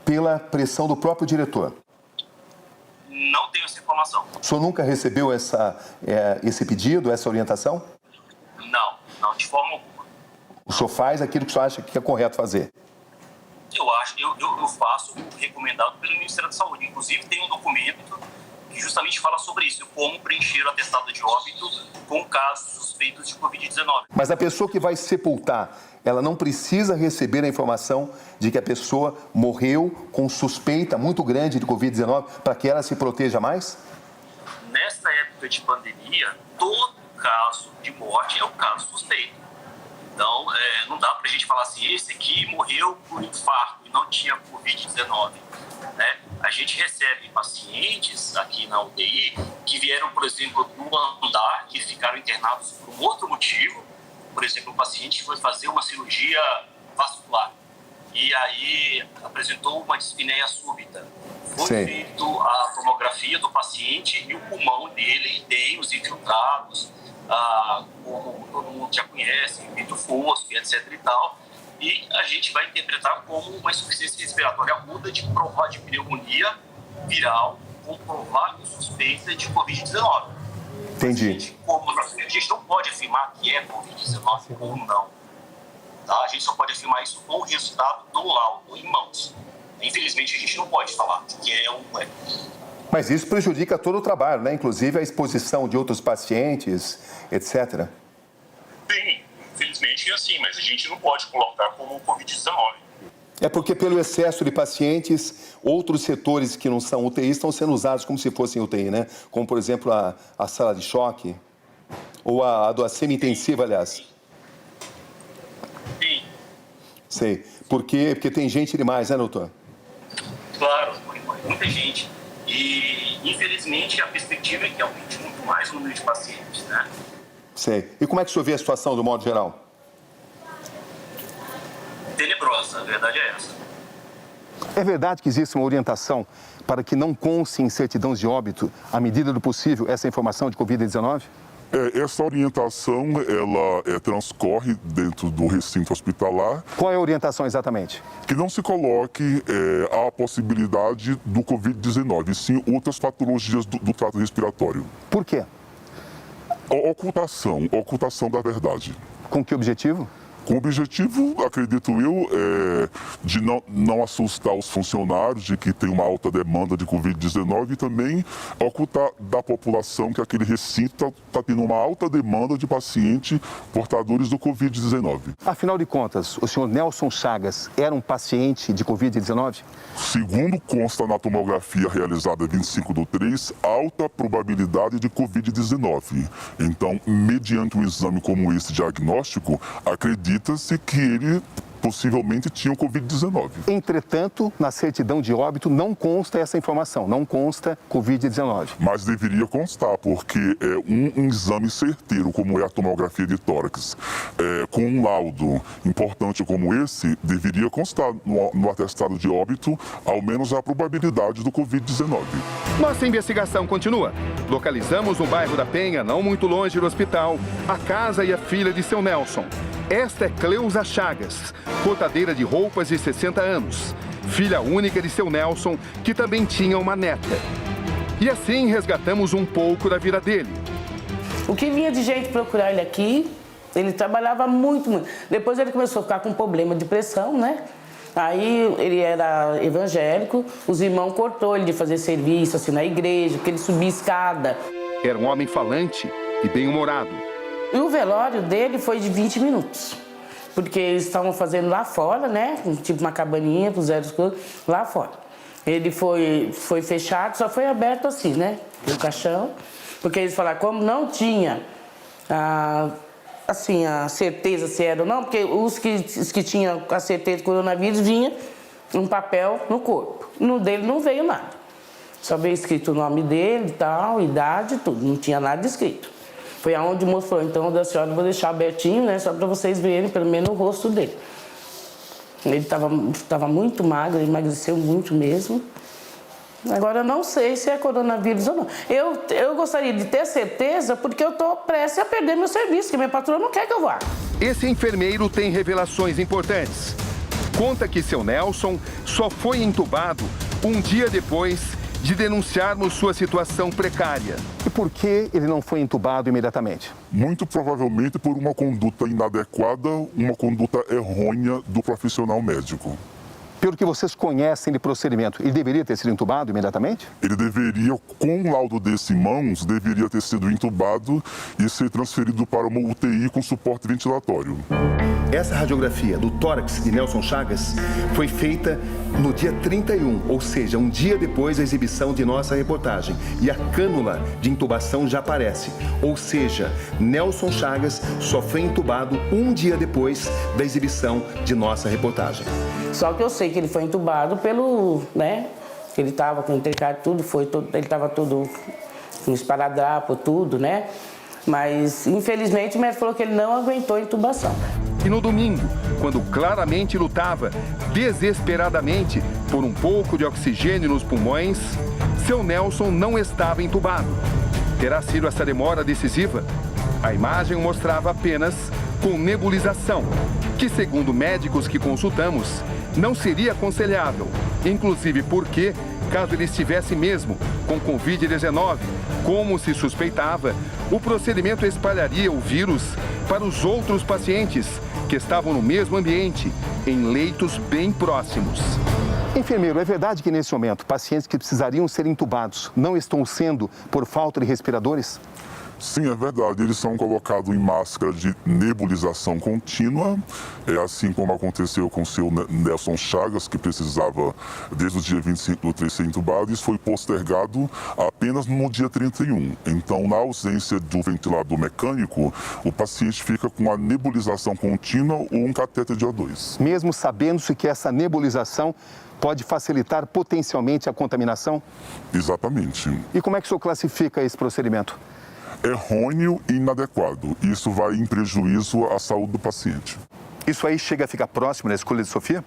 pela pressão do próprio diretor. Não tenho essa informação. O senhor nunca recebeu esse pedido, essa orientação? Não, de forma alguma. O senhor faz aquilo que o senhor acha que é correto fazer? Eu faço o recomendado pelo Ministério da Saúde. Inclusive, tem um documento que justamente fala sobre isso, como preencher o atestado de óbito com casos suspeitos de Covid-19. Mas a pessoa que vai sepultar, ela não precisa receber a informação de que a pessoa morreu com suspeita muito grande de Covid-19 para que ela se proteja mais? Nessa época de pandemia, todo caso de morte é um caso suspeito. Então, não dá para a gente falar assim, esse aqui morreu por infarto e não tinha Covid-19. Né? A gente recebe pacientes aqui na UTI que vieram, por exemplo, do andar, que ficaram internados por um outro motivo. Por exemplo, um paciente foi fazer uma cirurgia vascular e aí apresentou uma dispneia súbita. Foi feito a tomografia do paciente e o pulmão dele tem os infiltrados, como todo mundo já conhece, vidro fosco, etc. e tal. E a gente vai interpretar como uma insuficiência respiratória aguda de provar de pneumonia viral ou provar com suspeita de Covid-19. Entendi. A gente não pode afirmar que é Covid-19 ou não. Tá? A gente só pode afirmar isso com o resultado do laudo em mãos. Infelizmente, a gente não pode falar que é ou não é. Mas isso prejudica todo o trabalho, né? Inclusive a exposição de outros pacientes, etc. Sim, infelizmente é assim, mas a gente não pode colocar como Covid-19. É porque pelo excesso de pacientes, outros setores que não são UTI estão sendo usados como se fossem UTI, né? Como, por exemplo, a sala de choque ou a do semi-intensiva, aliás. Sim. Sei. Porque tem gente demais, né, doutor? Claro, muita gente. E, infelizmente, a perspectiva é que aumente muito mais o número de pacientes, né? Sei. E como é que o senhor vê a situação do modo geral? Tenebrosa, a verdade é essa. É verdade que existe uma orientação para que não conste em certidões de óbito, à medida do possível, essa informação de Covid-19? Essa orientação, ela transcorre dentro do recinto hospitalar. Qual é a orientação exatamente? Que não se coloque a possibilidade do Covid-19, sim outras patologias do trato respiratório. Por quê? Ocultação da verdade. Com que objetivo? Com o objetivo, acredito eu, de não assustar os funcionários de que tem uma alta demanda de Covid-19 e também ocultar da população que aquele recinto está tendo uma alta demanda de pacientes portadores do Covid-19. Afinal de contas, o senhor Nelson Chagas era um paciente de Covid-19? Segundo consta na tomografia realizada 25/3, alta probabilidade de Covid-19. Então, mediante um exame como esse diagnóstico, acredita-se que ele possivelmente tinha o Covid-19. Entretanto, na certidão de óbito não consta essa informação, não consta Covid-19. Mas deveria constar, porque um exame certeiro, como é a tomografia de tórax, com um laudo importante como esse, deveria constar no atestado de óbito, ao menos a probabilidade do Covid-19. Nossa investigação continua. Localizamos no bairro da Penha, não muito longe do hospital, a casa e a filha de seu Nelson. Esta é Cleusa Chagas, cortadeira de roupas de 60 anos, filha única de seu Nelson, que também tinha uma neta. E assim resgatamos um pouco da vida dele. O que vinha de gente procurar ele aqui, ele trabalhava muito. Depois ele começou a ficar com problema de pressão, né? Aí ele era evangélico, os irmãos cortou ele de fazer serviço assim na igreja, porque ele subia escada. Era um homem falante e bem-humorado. E o velório dele foi de 20 minutos, porque eles estavam fazendo lá fora, né? Tipo uma cabaninha, puseram as coisas lá fora. Ele foi fechado, só foi aberto assim, né? O caixão, porque eles falaram, como não tinha a certeza se era ou não, porque os que tinham a certeza do coronavírus vinha um papel no corpo. No dele não veio nada. Só veio escrito o nome dele e tal, idade, tudo. Não tinha nada escrito. Foi aonde o moço falou, então, da senhora, eu vou deixar abertinho, né? Só para vocês verem pelo menos o rosto dele. Ele estava muito magro, ele emagreceu muito mesmo. Agora, eu não sei se é coronavírus ou não. Eu gostaria de ter certeza, porque eu estou prestes a perder meu serviço, que minha patroa não quer que eu vá. Esse enfermeiro tem revelações importantes. Conta que seu Nelson só foi entubado um dia depois de denunciarmos sua situação precária. E por que ele não foi entubado imediatamente? Muito provavelmente por uma conduta inadequada, uma conduta errônea do profissional médico. Pelo que vocês conhecem de procedimento, ele deveria ter sido entubado imediatamente? Ele deveria, com o laudo desse em mãos, deveria ter sido entubado e ser transferido para uma UTI com suporte ventilatório. Essa radiografia do tórax de Nelson Chagas foi feita no dia 31, ou seja, um dia depois da exibição de nossa reportagem. E a cânula de intubação já aparece. Ou seja, Nelson Chagas só foi entubado um dia depois da exibição de nossa reportagem. Só que eu sei que ele foi entubado pelo, né? Ele estava com intercárdio, ele estava todo com esparadrapo, tudo, né? Mas, infelizmente, o médico falou que ele não aguentou a intubação. E no domingo, quando claramente lutava desesperadamente por um pouco de oxigênio nos pulmões, seu Nelson não estava entubado. Terá sido essa demora decisiva? A imagem mostrava apenas com nebulização, que, segundo médicos que consultamos, não seria aconselhável, inclusive porque, caso ele estivesse mesmo com Covid-19, como se suspeitava, o procedimento espalharia o vírus para os outros pacientes que estavam no mesmo ambiente, em leitos bem próximos. Enfermeiro, é verdade que nesse momento pacientes que precisariam ser entubados não estão sendo por falta de respiradores? Sim, é verdade. Eles são colocados em máscara de nebulização contínua, assim como aconteceu com o seu Nelson Chagas, que precisava, desde o dia 25 do 3, ser entubado. Isso foi postergado apenas no dia 31. Então, na ausência do ventilador mecânico, o paciente fica com a nebulização contínua ou um catéter de O2. Mesmo sabendo-se que essa nebulização pode facilitar potencialmente a contaminação? Exatamente. E como é que o senhor classifica esse procedimento? Errôneo e inadequado. Isso vai em prejuízo à saúde do paciente. Isso aí chega a ficar próximo da escolha de Sofia?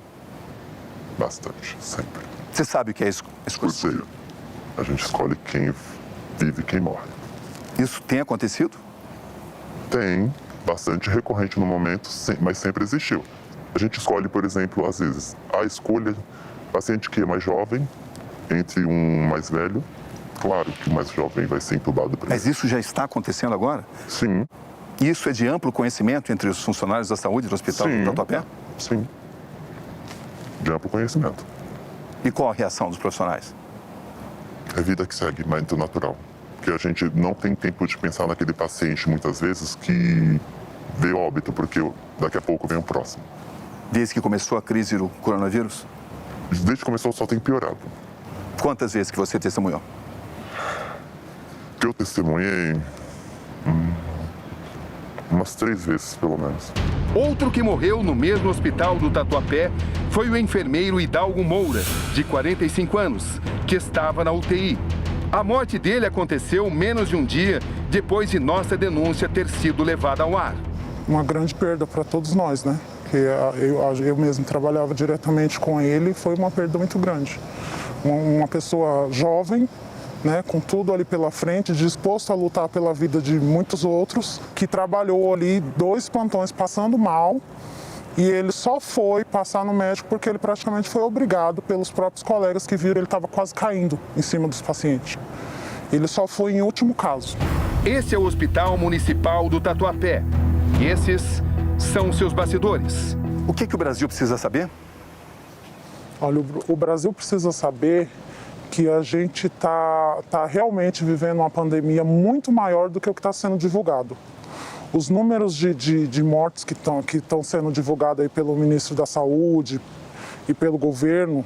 Bastante, sempre. Você sabe o que é escolha? Eu sei. A gente escolhe quem vive e quem morre. Isso tem acontecido? Tem. Bastante recorrente no momento, mas sempre existiu. A gente escolhe, por exemplo, às vezes, a escolha paciente que é mais jovem, entre um mais velho. Claro que o mais jovem vai ser entubado primeiro. Mas isso já está acontecendo agora? Sim. Isso é de amplo conhecimento entre os funcionários da saúde do Hospital do Tatuapé? Sim. De amplo conhecimento. E qual a reação dos profissionais? É vida que segue, mas muito natural. Porque a gente não tem tempo de pensar naquele paciente, muitas vezes, que vê óbito, porque daqui a pouco vem o próximo. Desde que começou a crise do coronavírus? Desde que começou, só tem piorado. Quantas vezes que você testemunhou? Que eu testemunhei umas 3 vezes, pelo menos. Outro que morreu no mesmo hospital do Tatuapé foi o enfermeiro Hidalgo Moura, de 45 anos, que estava na UTI. A morte dele aconteceu menos de um dia depois de nossa denúncia ter sido levada ao ar. Uma grande perda para todos nós, né? Que eu mesmo trabalhava diretamente com ele, foi uma perda muito grande. Uma pessoa jovem, né, com tudo ali pela frente, disposto a lutar pela vida de muitos outros, que trabalhou ali 2 plantões passando mal, e ele só foi passar no médico porque ele praticamente foi obrigado pelos próprios colegas que viram ele estava quase caindo em cima dos pacientes. Ele só foi em último caso. Esse é o Hospital Municipal do Tatuapé. E esses são seus bastidores. O que o Brasil precisa saber? Olha, o Brasil precisa saber que a gente está realmente vivendo uma pandemia muito maior do que o que está sendo divulgado. Os números de mortes que estão sendo divulgados aí pelo ministro da Saúde e pelo governo,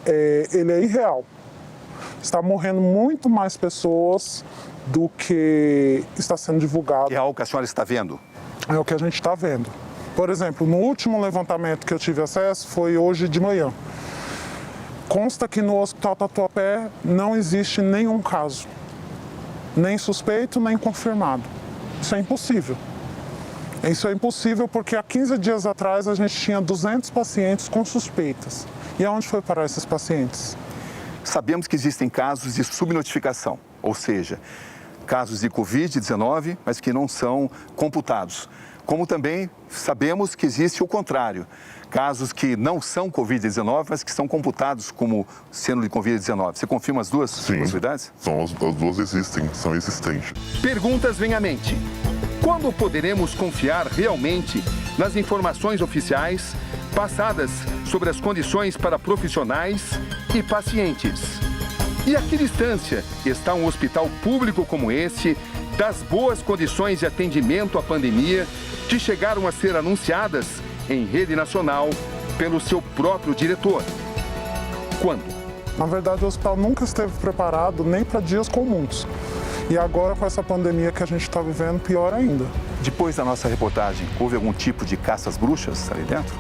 ele é irreal. Está morrendo muito mais pessoas do que está sendo divulgado. É algo que a senhora está vendo? É o que a gente está vendo. Por exemplo, no último levantamento que eu tive acesso foi hoje de manhã. Consta que no Hospital Tatuapé não existe nenhum caso, nem suspeito, nem confirmado. Isso é impossível. Isso é impossível porque há 15 dias atrás a gente tinha 200 pacientes com suspeitas. E aonde foi parar esses pacientes? Sabemos que existem casos de subnotificação, ou seja, casos de Covid-19, mas que não são computados. Como também sabemos que existe o contrário, casos que não são Covid-19, mas que são computados como sendo de Covid-19. Você confirma as duas possibilidades? As duas existem, são existentes. Perguntas vêm à mente. Quando poderemos confiar realmente nas informações oficiais passadas sobre as condições para profissionais e pacientes? E a que distância está um hospital público como esse das boas condições de atendimento à pandemia que chegaram a ser anunciadas em rede nacional pelo seu próprio diretor? Quando? Na verdade, o hospital nunca esteve preparado nem para dias comuns. E agora, com essa pandemia que a gente está vivendo, pior ainda. Depois da nossa reportagem, houve algum tipo de caça às bruxas ali dentro?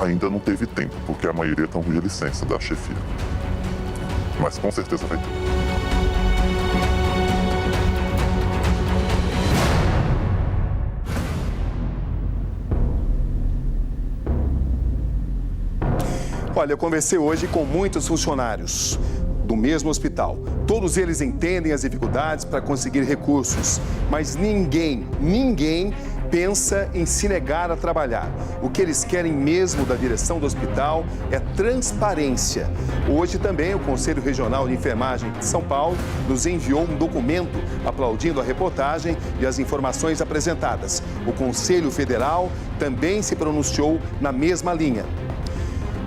Ainda não teve tempo, porque a maioria estão de licença da chefia. Mas com certeza vai ter. Olha, eu conversei hoje com muitos funcionários do mesmo hospital. Todos eles entendem as dificuldades para conseguir recursos, mas ninguém pensa em se negar a trabalhar. O que eles querem mesmo da direção do hospital é transparência. Hoje também o Conselho Regional de Enfermagem de São Paulo nos enviou um documento aplaudindo a reportagem e as informações apresentadas. O Conselho Federal também se pronunciou na mesma linha.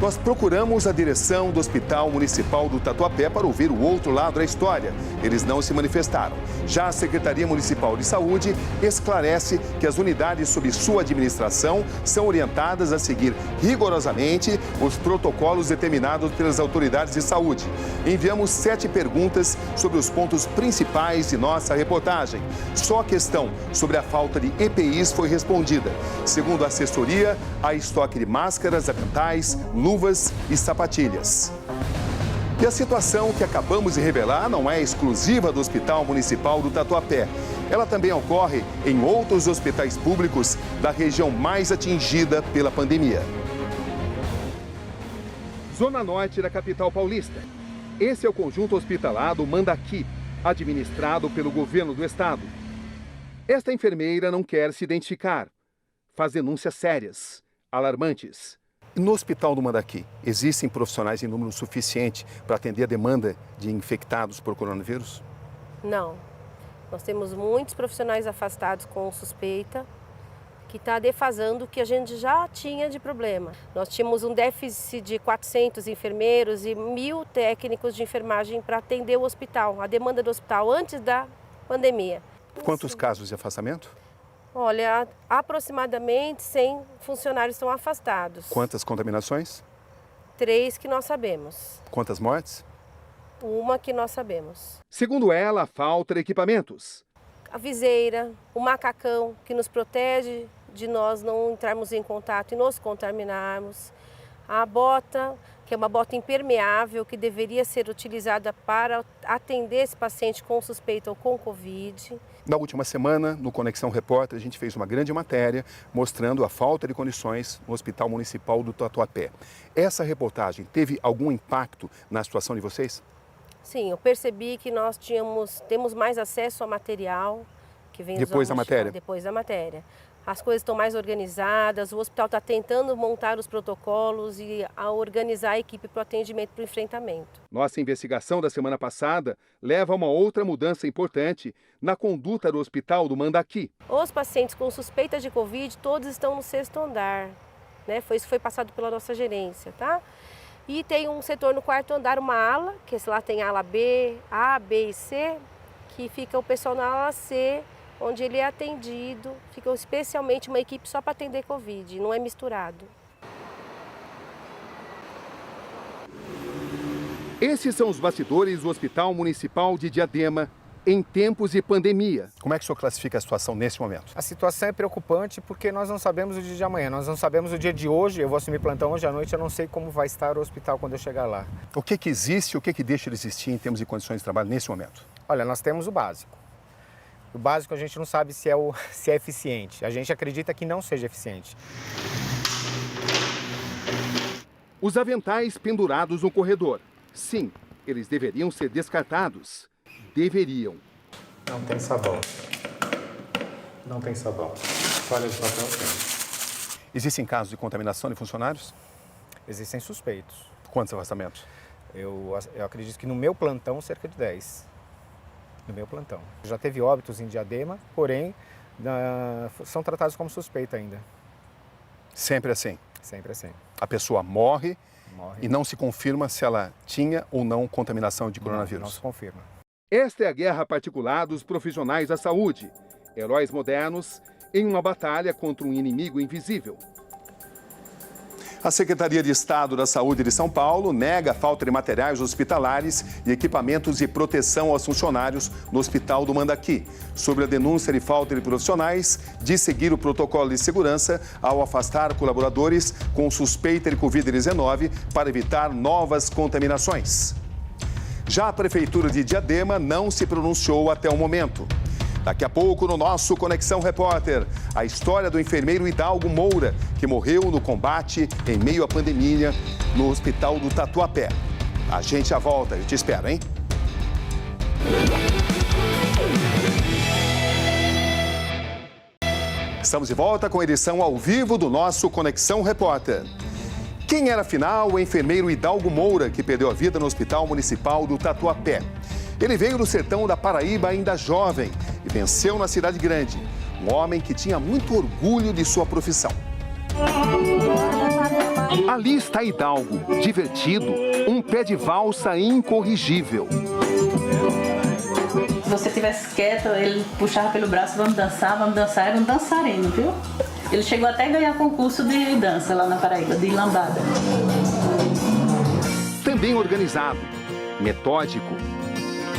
Nós procuramos a direção do Hospital Municipal do Tatuapé para ouvir o outro lado da história. Eles não se manifestaram. Já a Secretaria Municipal de Saúde esclarece que as unidades sob sua administração são orientadas a seguir rigorosamente os protocolos determinados pelas autoridades de saúde. Enviamos 7 perguntas sobre os pontos principais de nossa reportagem. Só a questão sobre a falta de EPIs foi respondida. Segundo a assessoria, há estoque de máscaras, aventais, luvas e sapatilhas. E a situação que acabamos de revelar não é exclusiva do Hospital Municipal do Tatuapé. Ela também ocorre em outros hospitais públicos da região mais atingida pela pandemia. Zona Norte da capital paulista. Esse é o conjunto hospitalar do Mandaqui, administrado pelo governo do estado. Esta enfermeira não quer se identificar. Faz denúncias sérias, alarmantes. No Hospital do Mandaqui, existem profissionais em número suficiente para atender a demanda de infectados por coronavírus? Não. Nós temos muitos profissionais afastados com suspeita, que está defasando o que a gente já tinha de problema. Nós tínhamos um déficit de 400 enfermeiros e 1.000 técnicos de enfermagem para atender o hospital, a demanda do hospital antes da pandemia. Quantos casos de afastamento? Olha, aproximadamente 100 funcionários estão afastados. Quantas contaminações? 3 que nós sabemos. Quantas mortes? 1 que nós sabemos. Segundo ela, falta de equipamentos. A viseira, o macacão que nos protege de nós não entrarmos em contato e nos contaminarmos. A bota, que é uma bota impermeável que deveria ser utilizada para atender esse paciente com suspeita ou com Covid. Na última semana, no Conexão Repórter, a gente fez uma grande matéria mostrando a falta de condições no Hospital Municipal do Tatuapé. Essa reportagem teve algum impacto na situação de vocês? Sim, eu percebi que nós temos mais acesso a material que vem depois da matéria. Depois da matéria. As coisas estão mais organizadas, o hospital está tentando montar os protocolos e organizar a equipe para o atendimento, para o enfrentamento. Nossa investigação da semana passada leva a uma outra mudança importante na conduta do Hospital do Mandaqui. Os pacientes com suspeita de Covid, todos estão no 6º andar, né? Foi isso que foi passado pela nossa gerência, tá? E tem um setor no 4º andar, uma ala, que lá tem a ala B, A, B e C, que fica o pessoal na ala C, onde ele é atendido, fica especialmente uma equipe só para atender Covid, não é misturado. Esses são os bastidores do Hospital Municipal de Diadema, em tempos de pandemia. Como é que o senhor classifica a situação nesse momento? A situação é preocupante porque nós não sabemos o dia de amanhã, nós não sabemos o dia de hoje. Eu vou assumir plantão hoje à noite, eu não sei como vai estar o hospital quando eu chegar lá. O que existe e o que deixa de existir em termos de condições de trabalho nesse momento? Olha, nós temos o básico. O básico a gente não sabe se é eficiente. A gente acredita que não seja eficiente. Os aventais pendurados no corredor. Sim, eles deveriam ser descartados. Deveriam. Não tem sabão. Não tem sabão. Folha de papel tem. Existem casos de contaminação de funcionários? Existem suspeitos. Quantos afastamentos? Eu acredito que no meu plantão, cerca de 10. No meu plantão. Já teve óbitos em Diadema, porém, são tratados como suspeito ainda. Sempre assim? Sempre assim. A pessoa morre e não se confirma se ela tinha ou não contaminação de coronavírus? Não se confirma. Esta é a guerra particular dos profissionais da saúde. Heróis modernos em uma batalha contra um inimigo invisível. A Secretaria de Estado da Saúde de São Paulo nega a falta de materiais hospitalares e equipamentos de proteção aos funcionários no Hospital do Mandaqui. Sobre a denúncia de falta de profissionais, diz seguir o protocolo de segurança ao afastar colaboradores com suspeita de Covid-19 para evitar novas contaminações. Já a Prefeitura de Diadema não se pronunciou até o momento. Daqui a pouco, no nosso Conexão Repórter, a história do enfermeiro Hidalgo Moura, que morreu no combate em meio à pandemia no Hospital do Tatuapé. A gente já volta, eu te espero, hein? Estamos de volta com a edição ao vivo do nosso Conexão Repórter. Quem era, afinal, o enfermeiro Hidalgo Moura, que perdeu a vida no Hospital Municipal do Tatuapé? Ele veio do sertão da Paraíba ainda jovem e venceu na cidade grande. Um homem que tinha muito orgulho de sua profissão. Ali está Hidalgo, divertido, um pé de valsa incorrigível. Se você estivesse quieto, ele puxava pelo braço, vamos dançar, era um dançarino, viu? Ele chegou até a ganhar concurso de dança lá na Paraíba, de lambada. Também organizado, metódico.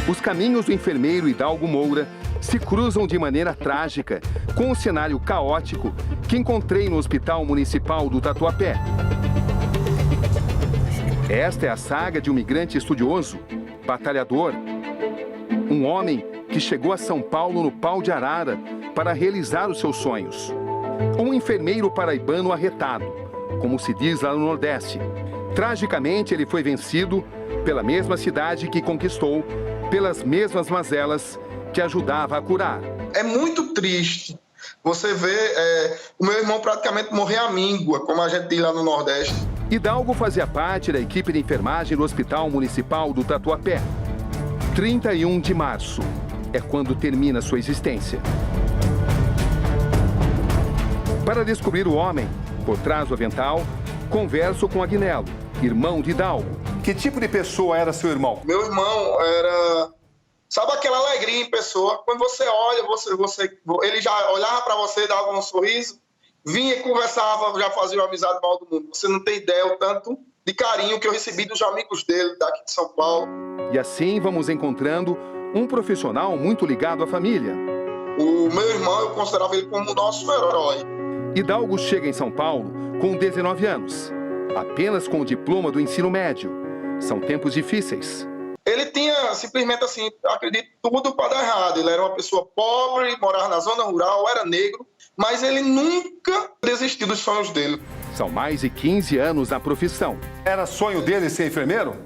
Os caminhos do enfermeiro Hidalgo Moura se cruzam de maneira trágica com o cenário caótico que encontrei no Hospital Municipal do Tatuapé. Esta é a saga de um migrante estudioso, batalhador, um homem que chegou a São Paulo no pau de arara para realizar os seus sonhos. Um enfermeiro paraibano arretado, como se diz lá no Nordeste. Tragicamente, ele foi vencido pela mesma cidade que conquistou, pelas mesmas mazelas que ajudava a curar. É muito triste você ver o meu irmão praticamente morrer à míngua, como a gente diz lá no Nordeste. Hidalgo fazia parte da equipe de enfermagem do Hospital Municipal do Tatuapé. 31 de março é quando termina sua existência. Para descobrir o homem por trás do avental, converso com Agnello, irmão de Hidalgo. Que tipo de pessoa era seu irmão? Meu irmão era... Sabe aquela alegria em pessoa? Quando você olha, ele já olhava para você, dava um sorriso, vinha e conversava, já fazia uma amizade mal do mundo. Você não tem ideia o tanto de carinho que eu recebi dos amigos dele daqui de São Paulo. E assim vamos encontrando um profissional muito ligado à família. O meu irmão, eu considerava ele como o nosso herói. Hidalgo chega em São Paulo com 19 anos, apenas com o diploma do ensino médio. São tempos difíceis. Ele tinha simplesmente assim, acredito, tudo para dar errado. Ele era uma pessoa pobre, morava na zona rural, era negro, mas ele nunca desistiu dos sonhos dele. São mais de 15 anos na profissão. Era sonho dele ser enfermeiro?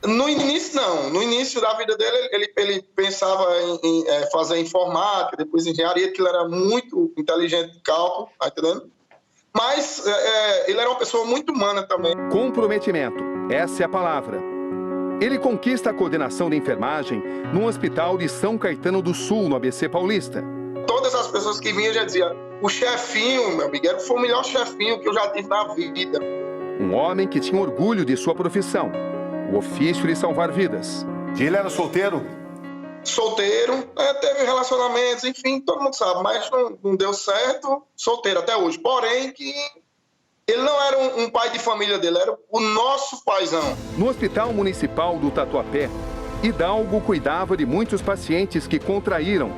No início, não. No início da vida dele, ele pensava em fazer informática, depois engenharia, que ele era muito inteligente de cálculo, tá entendendo? Mas ele era uma pessoa muito humana também. Comprometimento, essa é a palavra. Ele conquista a coordenação de enfermagem no Hospital de São Caetano do Sul, no ABC Paulista. Todas as pessoas que vinham já diziam, o chefinho, meu amigo, foi o melhor chefinho que eu já tive na vida. Um homem que tinha orgulho de sua profissão, o ofício de salvar vidas. E ele era solteiro? Solteiro, teve relacionamentos, enfim, todo mundo sabe, mas não deu certo, solteiro até hoje. Porém, que ele não era um pai de família dele, era o nosso paizão. No Hospital Municipal do Tatuapé, Hidalgo cuidava de muitos pacientes que contraíram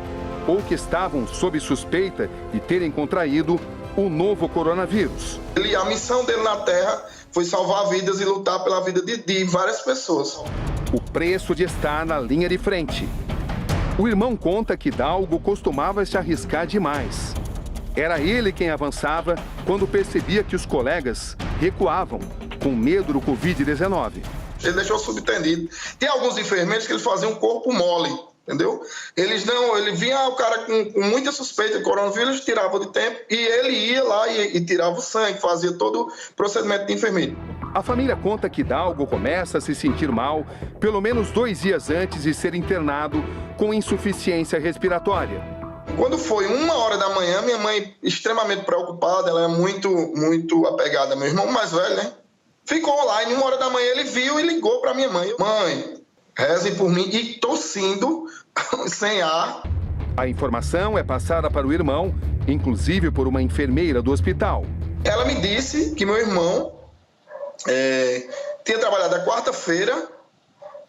ou que estavam sob suspeita de terem contraído o novo coronavírus. A missão dele na Terra foi salvar vidas e lutar pela vida de várias pessoas. O preço de estar na linha de frente. O irmão conta que Hidalgo costumava se arriscar demais. Era ele quem avançava quando percebia que os colegas recuavam, com medo do Covid-19. Ele deixou subentendido. Tem alguns enfermeiros que eles faziam um corpo mole, entendeu? Ele vinha o cara com muita suspeita de coronavírus, tirava de tempo e ele ia lá e tirava o sangue, fazia todo o procedimento de enfermeiro. A família conta que Hidalgo começa a se sentir mal pelo menos 2 dias antes de ser internado com insuficiência respiratória. Quando foi 1h da manhã, minha mãe, extremamente preocupada, ela é muito apegada ao meu irmão mais velho, né? Ficou online, 1h da manhã ele viu e ligou para minha mãe. Mãe, rezem por mim, e tossindo, sem ar. A informação é passada para o irmão, inclusive por uma enfermeira do hospital. Ela me disse que meu irmão tinha trabalhado a quarta-feira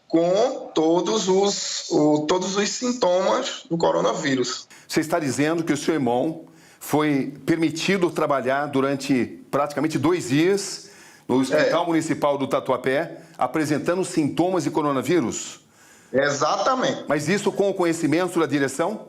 com todos os sintomas do coronavírus. Você está dizendo que o seu irmão foi permitido trabalhar durante praticamente 2 dias no Hospital Municipal do Tatuapé, apresentando sintomas de coronavírus? Exatamente. Mas isso com o conhecimento da direção?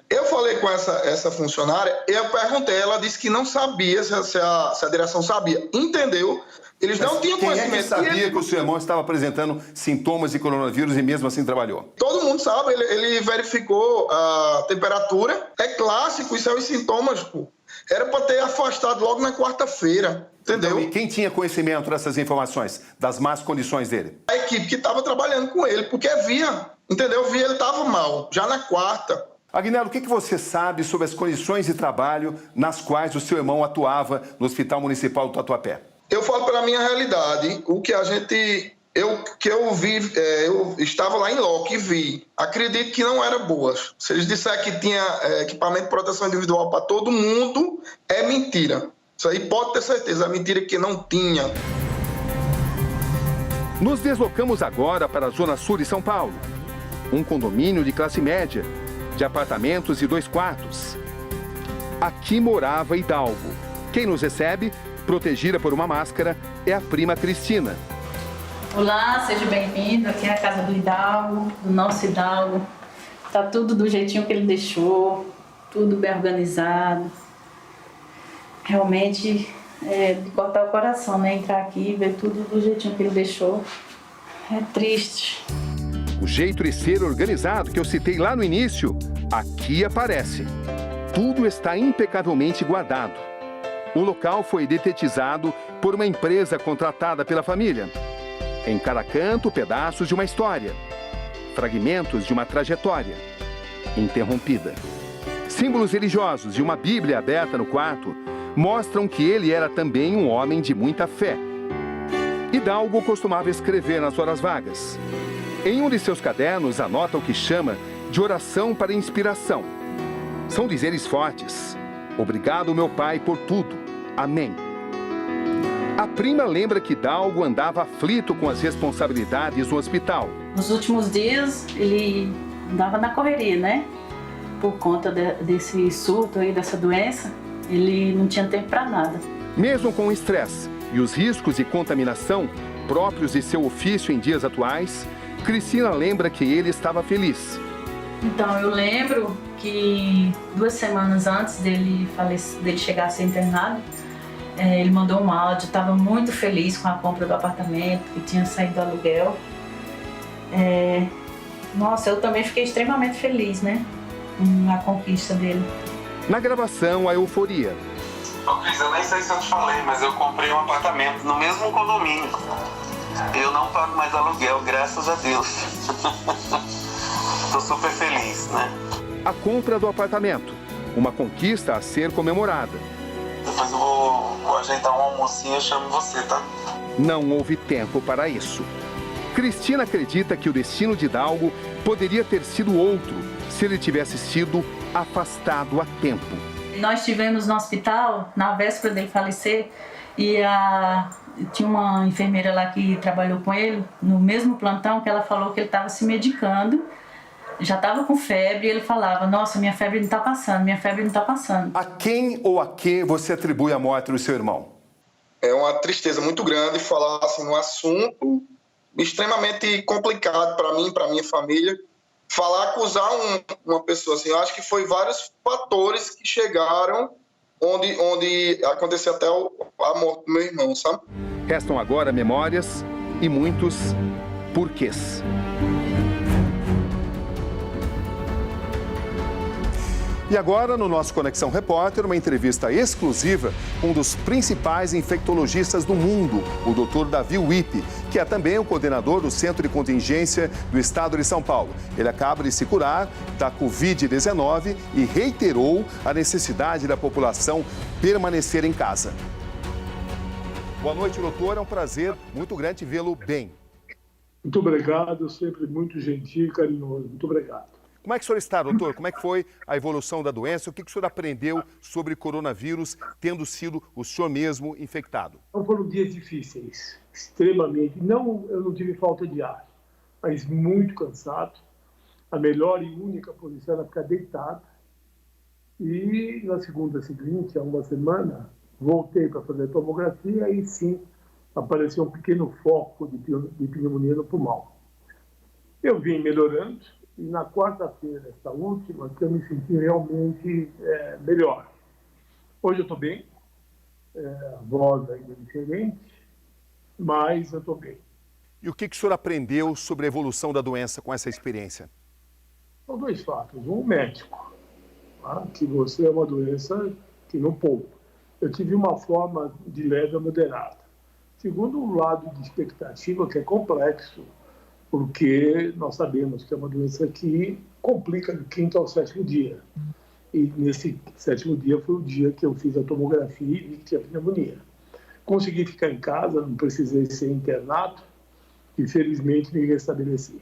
Eu falei com essa funcionária, eu perguntei, ela disse que não sabia se a direção sabia. Entendeu? Eles não tinham conhecimento. Quem é que sabia que o seu irmão estava apresentando sintomas de coronavírus e mesmo assim trabalhou? Todo mundo sabe, ele verificou a temperatura. É clássico, isso é os sintomas, pô. Era para ter afastado logo na quarta-feira, entendeu? Então, e quem tinha conhecimento dessas informações, das más condições dele? A equipe que estava trabalhando com ele, porque via, entendeu? Via ele estava mal, já na quarta. Aguinaldo, o que você sabe sobre as condições de trabalho nas quais o seu irmão atuava no Hospital Municipal do Tatuapé? Eu falo pela minha realidade, o que eu vi, eu estava lá em loco e vi. Acredito que não era boas. Se eles disserem que tinha equipamento de proteção individual para todo mundo, é mentira. Isso aí pode ter certeza, é mentira que não tinha. Nos deslocamos agora para a Zona Sul de São Paulo. Um condomínio de classe média, de apartamentos de 2 quartos. Aqui morava Hidalgo. Quem nos recebe, protegida por uma máscara, é a prima Cristina. Olá, seja bem-vindo. Aqui é a casa do Hidalgo, do nosso Hidalgo. Tá tudo do jeitinho que ele deixou, tudo bem organizado. Realmente é de cortar o coração, né? Entrar aqui e ver tudo do jeitinho que ele deixou. É triste. O jeito de ser organizado que eu citei lá no início, aqui aparece. Tudo está impecavelmente guardado. O local foi detetizado por uma empresa contratada pela família. Em cada canto, pedaços de uma história. Fragmentos de uma trajetória interrompida. Símbolos religiosos e uma Bíblia aberta no quarto mostram que ele era também um homem de muita fé. Hidalgo costumava escrever nas horas vagas. Em um de seus cadernos, anota o que chama de oração para inspiração. São dizeres fortes. Obrigado, meu pai, por tudo. Amém. A prima lembra que Hidalgo andava aflito com as responsabilidades no hospital. Nos últimos dias, ele andava na correria, né? Por conta desse surto aí, dessa doença, ele não tinha tempo para nada. Mesmo com o estresse e os riscos de contaminação próprios de seu ofício em dias atuais, Cristina lembra que ele estava feliz. Então, eu lembro que 2 semanas antes dele chegar a ser internado, ele mandou um áudio, estava muito feliz com a compra do apartamento, que tinha saído do aluguel. Nossa, eu também fiquei extremamente feliz, né? Com a conquista dele. Na gravação, a euforia. Ô Cris, eu nem sei se eu te falei, mas eu comprei um apartamento no mesmo condomínio. Eu não pago mais aluguel, graças a Deus. Tô super feliz, né? A compra do apartamento, uma conquista a ser comemorada. Depois eu vou ajeitar um almocinho e chamo você, tá? Não houve tempo para isso. Cristina acredita que o destino de Hidalgo poderia ter sido outro se ele tivesse sido afastado a tempo. Nós estivemos no hospital na véspera dele falecer e a tinha uma enfermeira lá que trabalhou com ele, no mesmo plantão, que ela falou que ele estava se medicando, já estava com febre, e ele falava, nossa, minha febre não está passando, minha febre não está passando. A quem ou a que você atribui a morte do seu irmão? É uma tristeza muito grande falar assim, num assunto extremamente complicado para mim, para minha família. Acusar uma pessoa assim, eu acho que foi vários fatores que chegaram onde aconteceu até a morte do meu irmão, sabe? Restam agora memórias e muitos porquês. E agora, no nosso Conexão Repórter, uma entrevista exclusiva com um dos principais infectologistas do mundo, o Dr. Davi Wippe, que é também o coordenador do Centro de Contingência do Estado de São Paulo. Ele acaba de se curar da Covid-19 e reiterou a necessidade da população permanecer em casa. Boa noite, doutor. É um prazer muito grande vê-lo bem. Muito obrigado, sempre muito gentil e carinhoso. Muito obrigado. Como é que o senhor está, doutor? Como é que foi a evolução da doença? O que o senhor aprendeu sobre coronavírus, tendo sido o senhor mesmo infectado? Então foram dias difíceis, extremamente. Eu não tive falta de ar, mas muito cansado. A melhor e única posição era ficar deitado. E na segunda seguinte, há uma semana, voltei para fazer tomografia e sim, apareceu um pequeno foco de pneumonia no pulmão. Eu vim melhorando. E na quarta-feira, esta última, que eu me senti realmente melhor. Hoje eu estou bem, a voz ainda é diferente, mas eu estou bem. E o que o senhor aprendeu sobre a evolução da doença com essa experiência? São dois fatos. Um médico, tá? Que você é uma doença que não poupa. Eu tive uma forma de leve a moderada. Segundo, o lado de expectativa, que é complexo, porque nós sabemos que é uma doença que complica do 5º ao 7º dia. E nesse 7º dia foi o dia que eu fiz a tomografia e vi que tinha pneumonia. Consegui ficar em casa, não precisei ser internado e felizmente me restabeleci.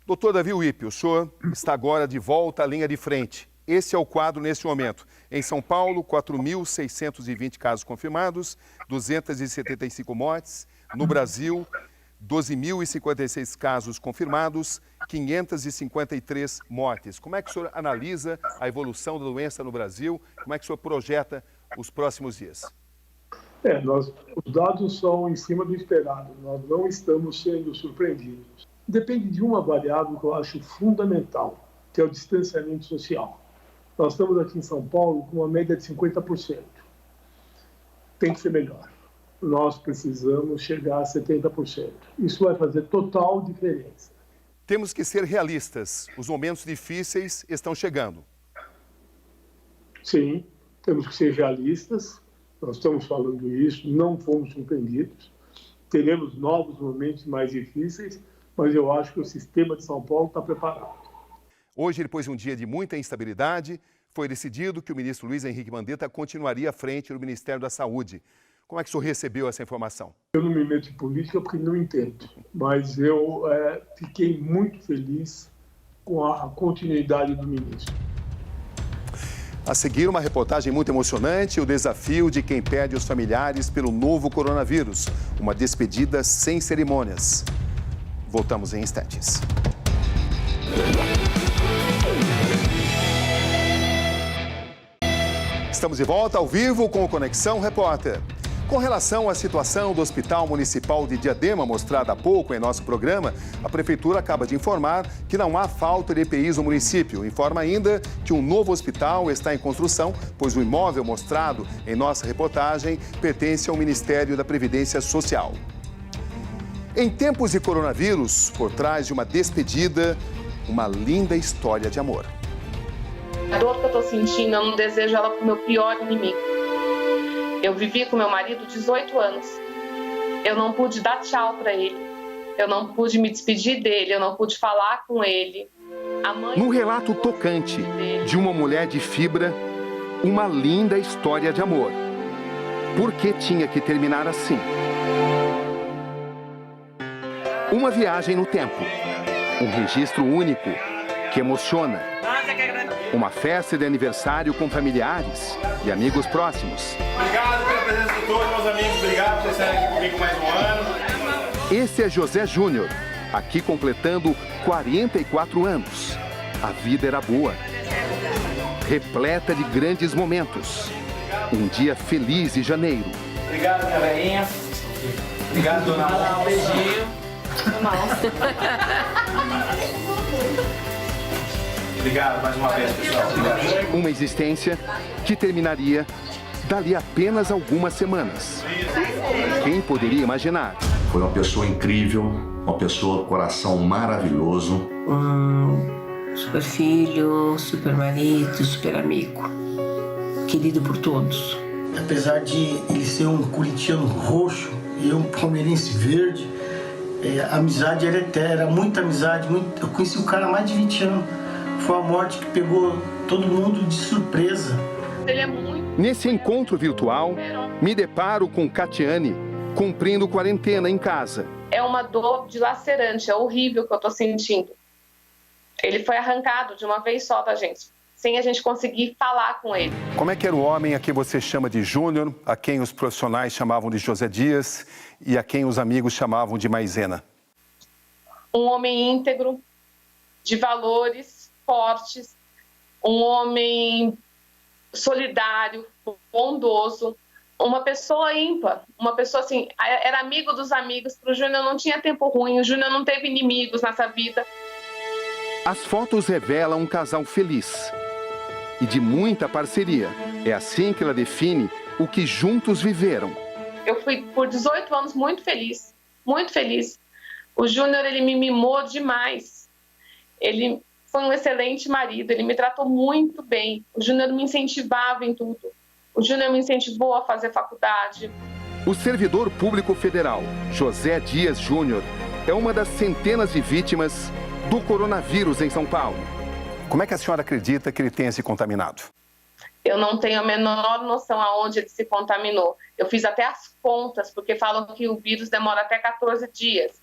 Doutor Davi Wippe, o senhor está agora de volta à linha de frente. Esse é o quadro neste momento. Em São Paulo, 4.620 casos confirmados, 275 mortes. No Brasil, 12.056 casos confirmados, 553 mortes. Como é que o senhor analisa a evolução da doença no Brasil? Como é que o senhor projeta os próximos dias? Os dados são em cima do esperado. Nós não estamos sendo surpreendidos. Depende de uma variável que eu acho fundamental, que é o distanciamento social. Nós estamos aqui em São Paulo com uma média de 50%. Tem que ser melhor. Nós precisamos chegar a 70%. Isso vai fazer total diferença. Temos que ser realistas. Os momentos difíceis estão chegando. Sim, temos que ser realistas. Nós estamos falando isso, não fomos surpreendidos. Teremos novos momentos mais difíceis, mas eu acho que o sistema de São Paulo está preparado. Hoje, depois de um dia de muita instabilidade, foi decidido que o ministro Luiz Henrique Mandetta continuaria à frente do Ministério da Saúde. Como é que o senhor recebeu essa informação? Eu não me meto em política porque não entendo, mas eu fiquei muito feliz com a continuidade do ministro. A seguir, uma reportagem muito emocionante, o desafio de quem perde os familiares pelo novo coronavírus. Uma despedida sem cerimônias. Voltamos em instantes. Estamos de volta ao vivo com o Conexão Repórter. Com relação à situação do Hospital Municipal de Diadema, mostrada há pouco em nosso programa, a Prefeitura acaba de informar que não há falta de EPIs no município. Informa ainda que um novo hospital está em construção, pois o imóvel mostrado em nossa reportagem pertence ao Ministério da Previdência Social. Em tempos de coronavírus, por trás de uma despedida, uma linda história de amor. A dor que eu estou sentindo, eu não desejo ela para o meu pior inimigo. Eu vivi com meu marido 18 anos. Eu não pude dar tchau para ele. Eu não pude me despedir dele. Eu não pude falar com ele. Num relato tocante de uma mulher de fibra, uma linda história de amor. Por que tinha que terminar assim? Uma viagem no tempo. Um registro único que emociona. Uma festa de aniversário com familiares e amigos próximos. Obrigado, presença de todos, meus amigos. Obrigado por estarem aqui comigo mais um ano. Esse é José Júnior, aqui completando 44 anos. A vida era boa, repleta de grandes momentos. Um dia feliz em janeiro. Obrigado, minha velhinha. Obrigado, dona Moça. Um beijinho. Obrigado mais uma vez, pessoal. Obrigado. Uma existência que terminaria dali apenas algumas semanas. Quem poderia imaginar? Foi uma pessoa incrível, uma pessoa com coração maravilhoso. Super filho, super marido, super amigo. Querido por todos. Apesar de ele ser um corintiano roxo e eu um palmeirense verde, a amizade era eterna, muita amizade. Eu conheci o cara há mais de 20 anos. Foi uma morte que pegou todo mundo de surpresa. Ele é muito... Nesse encontro virtual, me deparo com Catiane, cumprindo quarentena em casa. É uma dor dilacerante, é horrível que eu tô sentindo. Ele foi arrancado de uma vez só da gente, sem a gente conseguir falar com ele. Como é que era o homem a quem você chama de Júnior, a quem os profissionais chamavam de José Dias e a quem os amigos chamavam de Maisena? Um homem íntegro, de valores fortes, um homem solidário, bondoso, uma pessoa ímpar, uma pessoa assim, era amigo dos amigos. Para o Júnior não tinha tempo ruim, o Júnior não teve inimigos nessa vida. As fotos revelam um casal feliz e de muita parceria. É assim que ela define o que juntos viveram. Eu fui por 18 anos muito feliz, muito feliz. O Júnior, ele me mimou demais. Ele foi um excelente marido, ele me tratou muito bem. O Júnior me incentivava em tudo. O Júnior me incentivou a fazer faculdade. O servidor público federal, José Dias Júnior, é uma das centenas de vítimas do coronavírus em São Paulo. Como é que a senhora acredita que ele tenha se contaminado? Eu não tenho a menor noção aonde ele se contaminou. Eu fiz até as contas, porque falam que o vírus demora até 14 dias.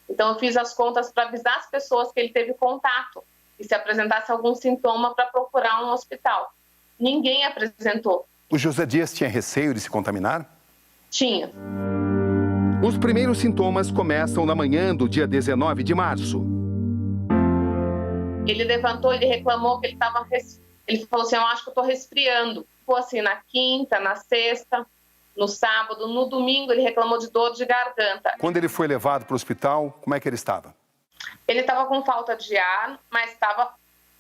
Então eu fiz as contas para avisar as pessoas que ele teve contato e se apresentasse algum sintoma para procurar um hospital. Ninguém apresentou. O José Dias tinha receio de se contaminar? Tinha. Os primeiros sintomas começam na manhã do dia 19 de março. Ele levantou, ele reclamou que ele estava... Ele falou assim, eu acho que eu estou resfriando. Ficou assim na quinta, na sexta, no sábado, no domingo ele reclamou de dor de garganta. Quando ele foi levado para o hospital, como é que ele estava? Ele estava com falta de ar, mas estava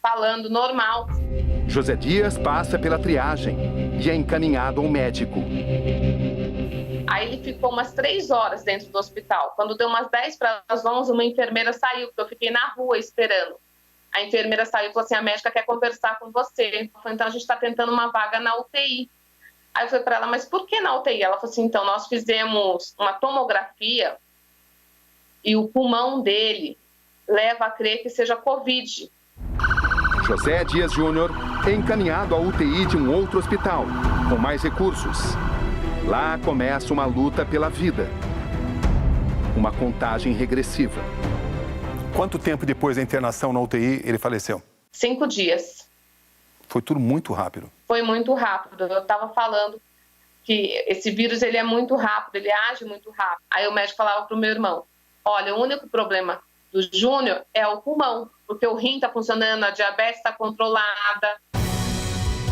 falando normal. José Dias passa pela triagem e é encaminhado ao médico. Aí ele ficou umas 3 horas dentro do hospital. Quando deu umas 10 para as 11, uma enfermeira saiu, porque eu fiquei na rua esperando. A enfermeira saiu e falou assim, a médica quer conversar com você. Eu falei, então a gente está tentando uma vaga na UTI. Aí eu falei para ela, mas por que na UTI? Ela falou assim, então nós fizemos uma tomografia e o pulmão dele leva a crer que seja Covid. José Dias Júnior é encaminhado à UTI de um outro hospital, com mais recursos. Lá começa uma luta pela vida. Uma contagem regressiva. Quanto tempo depois da internação na UTI ele faleceu? 5 dias. Foi tudo muito rápido. Foi muito rápido. Eu estava falando que esse vírus ele é muito rápido, ele age muito rápido. Aí o médico falava para o meu irmão, olha, o único problema do Júnior é o pulmão, porque o rim está funcionando, a diabetes está controlada.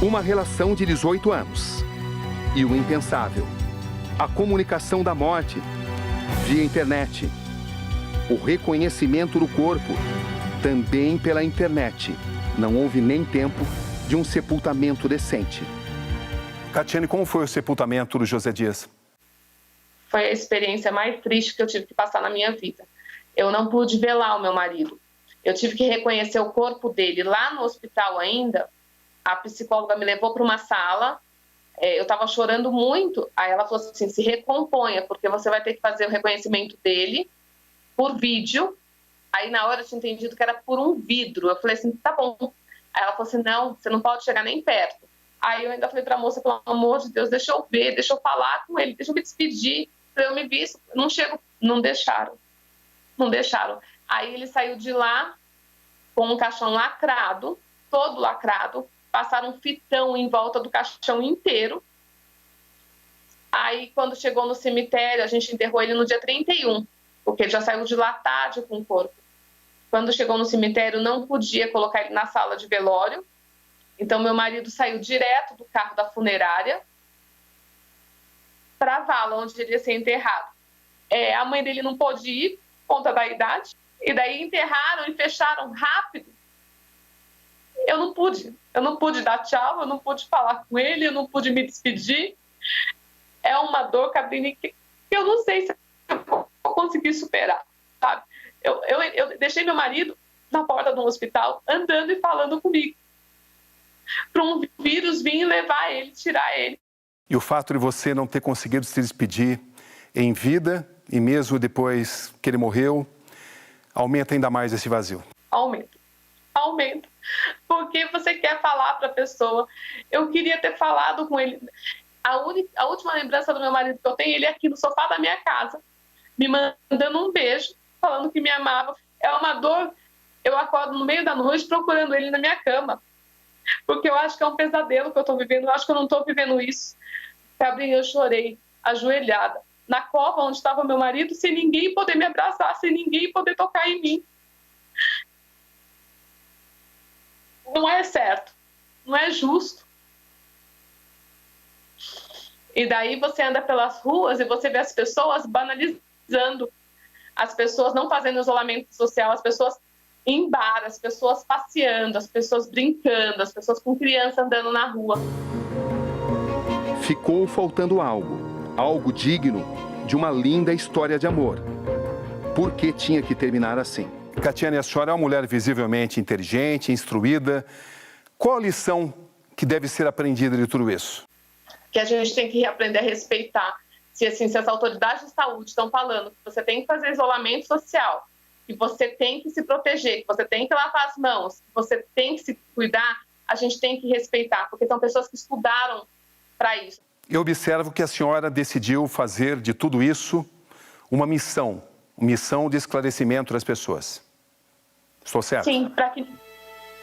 Uma relação de 18 anos. E o impensável. A comunicação da morte via internet. O reconhecimento do corpo também pela internet. Não houve nem tempo de um sepultamento decente. Catiane, como foi o sepultamento do José Dias? Foi a experiência mais triste que eu tive que passar na minha vida. Eu não pude velar o meu marido. Eu tive que reconhecer o corpo dele lá no hospital ainda. A psicóloga me levou para uma sala. Eu estava chorando muito. Aí ela falou assim, se recomponha, porque você vai ter que fazer o reconhecimento dele por vídeo. Aí na hora eu tinha entendido que era por um vidro. Eu falei assim, tá bom. Aí ela falou assim, não, você não pode chegar nem perto. Aí eu ainda falei pra moça, pelo amor de Deus, deixa eu ver, deixa eu falar com ele, deixa eu me despedir, pra eu me ver. Não chego, não deixaram. Não deixaram. Aí ele saiu de lá com um caixão lacrado, todo lacrado, passaram um fitão em volta do caixão inteiro Aí, quando chegou no cemitério, a gente enterrou ele no dia 31, porque ele já saiu dilatado com o corpo. Quando chegou no cemitério, não podia colocar ele na sala de velório. Então, meu marido saiu direto do carro da funerária para a vala onde ele ia ser enterrado. A mãe dele não pôde ir, por conta da idade. E daí enterraram e fecharam rápido. Eu não pude dar tchau, eu não pude falar com ele, eu não pude me despedir. É uma dor, Cabrini, que eu não sei se eu vou conseguir superar, sabe? Eu deixei meu marido na porta do hospital, andando e falando comigo, para um vírus vir levar ele, tirar ele. E o fato de você não ter conseguido se despedir em vida, e mesmo depois que ele morreu, aumenta ainda mais esse vazio? Aumenta. Porque você quer falar para a pessoa. Eu queria ter falado com ele. A última lembrança do meu marido que eu tenho, ele aqui no sofá da minha casa, me mandando um beijo, falando que me amava. É uma dor. Eu acordo no meio da noite procurando ele na minha cama, porque eu acho que é um pesadelo que eu estou vivendo. Eu acho que eu não estou vivendo isso. Cabrinho, eu chorei, ajoelhada, na cova onde estava meu marido, sem ninguém poder me abraçar, sem ninguém poder tocar em mim. Não é certo, não é justo. E daí você anda pelas ruas e você vê as pessoas banalizando, as pessoas não fazendo isolamento social, as pessoas em bar, as pessoas passeando, as pessoas brincando, as pessoas com criança andando na rua. Ficou faltando algo digno de uma linda história de amor. Por que tinha que terminar assim? Catiane, a senhora é uma mulher visivelmente inteligente, instruída. Qual a lição que deve ser aprendida de tudo isso? Que a gente tem que aprender a respeitar. Se as autoridades de saúde estão falando que você tem que fazer isolamento social, que você tem que se proteger, que você tem que lavar as mãos, que você tem que se cuidar, a gente tem que respeitar, porque são pessoas que estudaram para isso. Eu observo que a senhora decidiu fazer de tudo isso uma missão de esclarecimento das pessoas. Estou certo? Sim,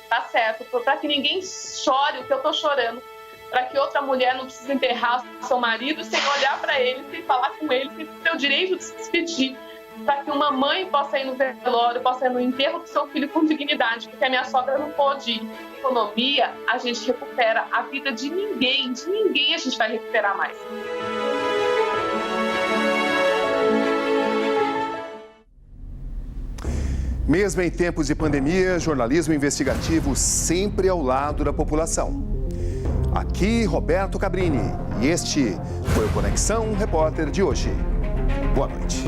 tá certo, para que ninguém chore o que eu estou chorando, para que outra mulher não precise enterrar seu marido sem olhar para ele, sem falar com ele, sem ter o direito de se despedir, para que uma mãe possa ir no velório, possa ir no enterro do seu filho com dignidade, porque a minha sogra não pôde ir. Economia, a gente recupera a vida de ninguém a gente vai recuperar mais. Mesmo em tempos de pandemia, jornalismo investigativo sempre ao lado da população. Aqui, Roberto Cabrini, e este foi o Conexão Repórter de hoje. Boa noite.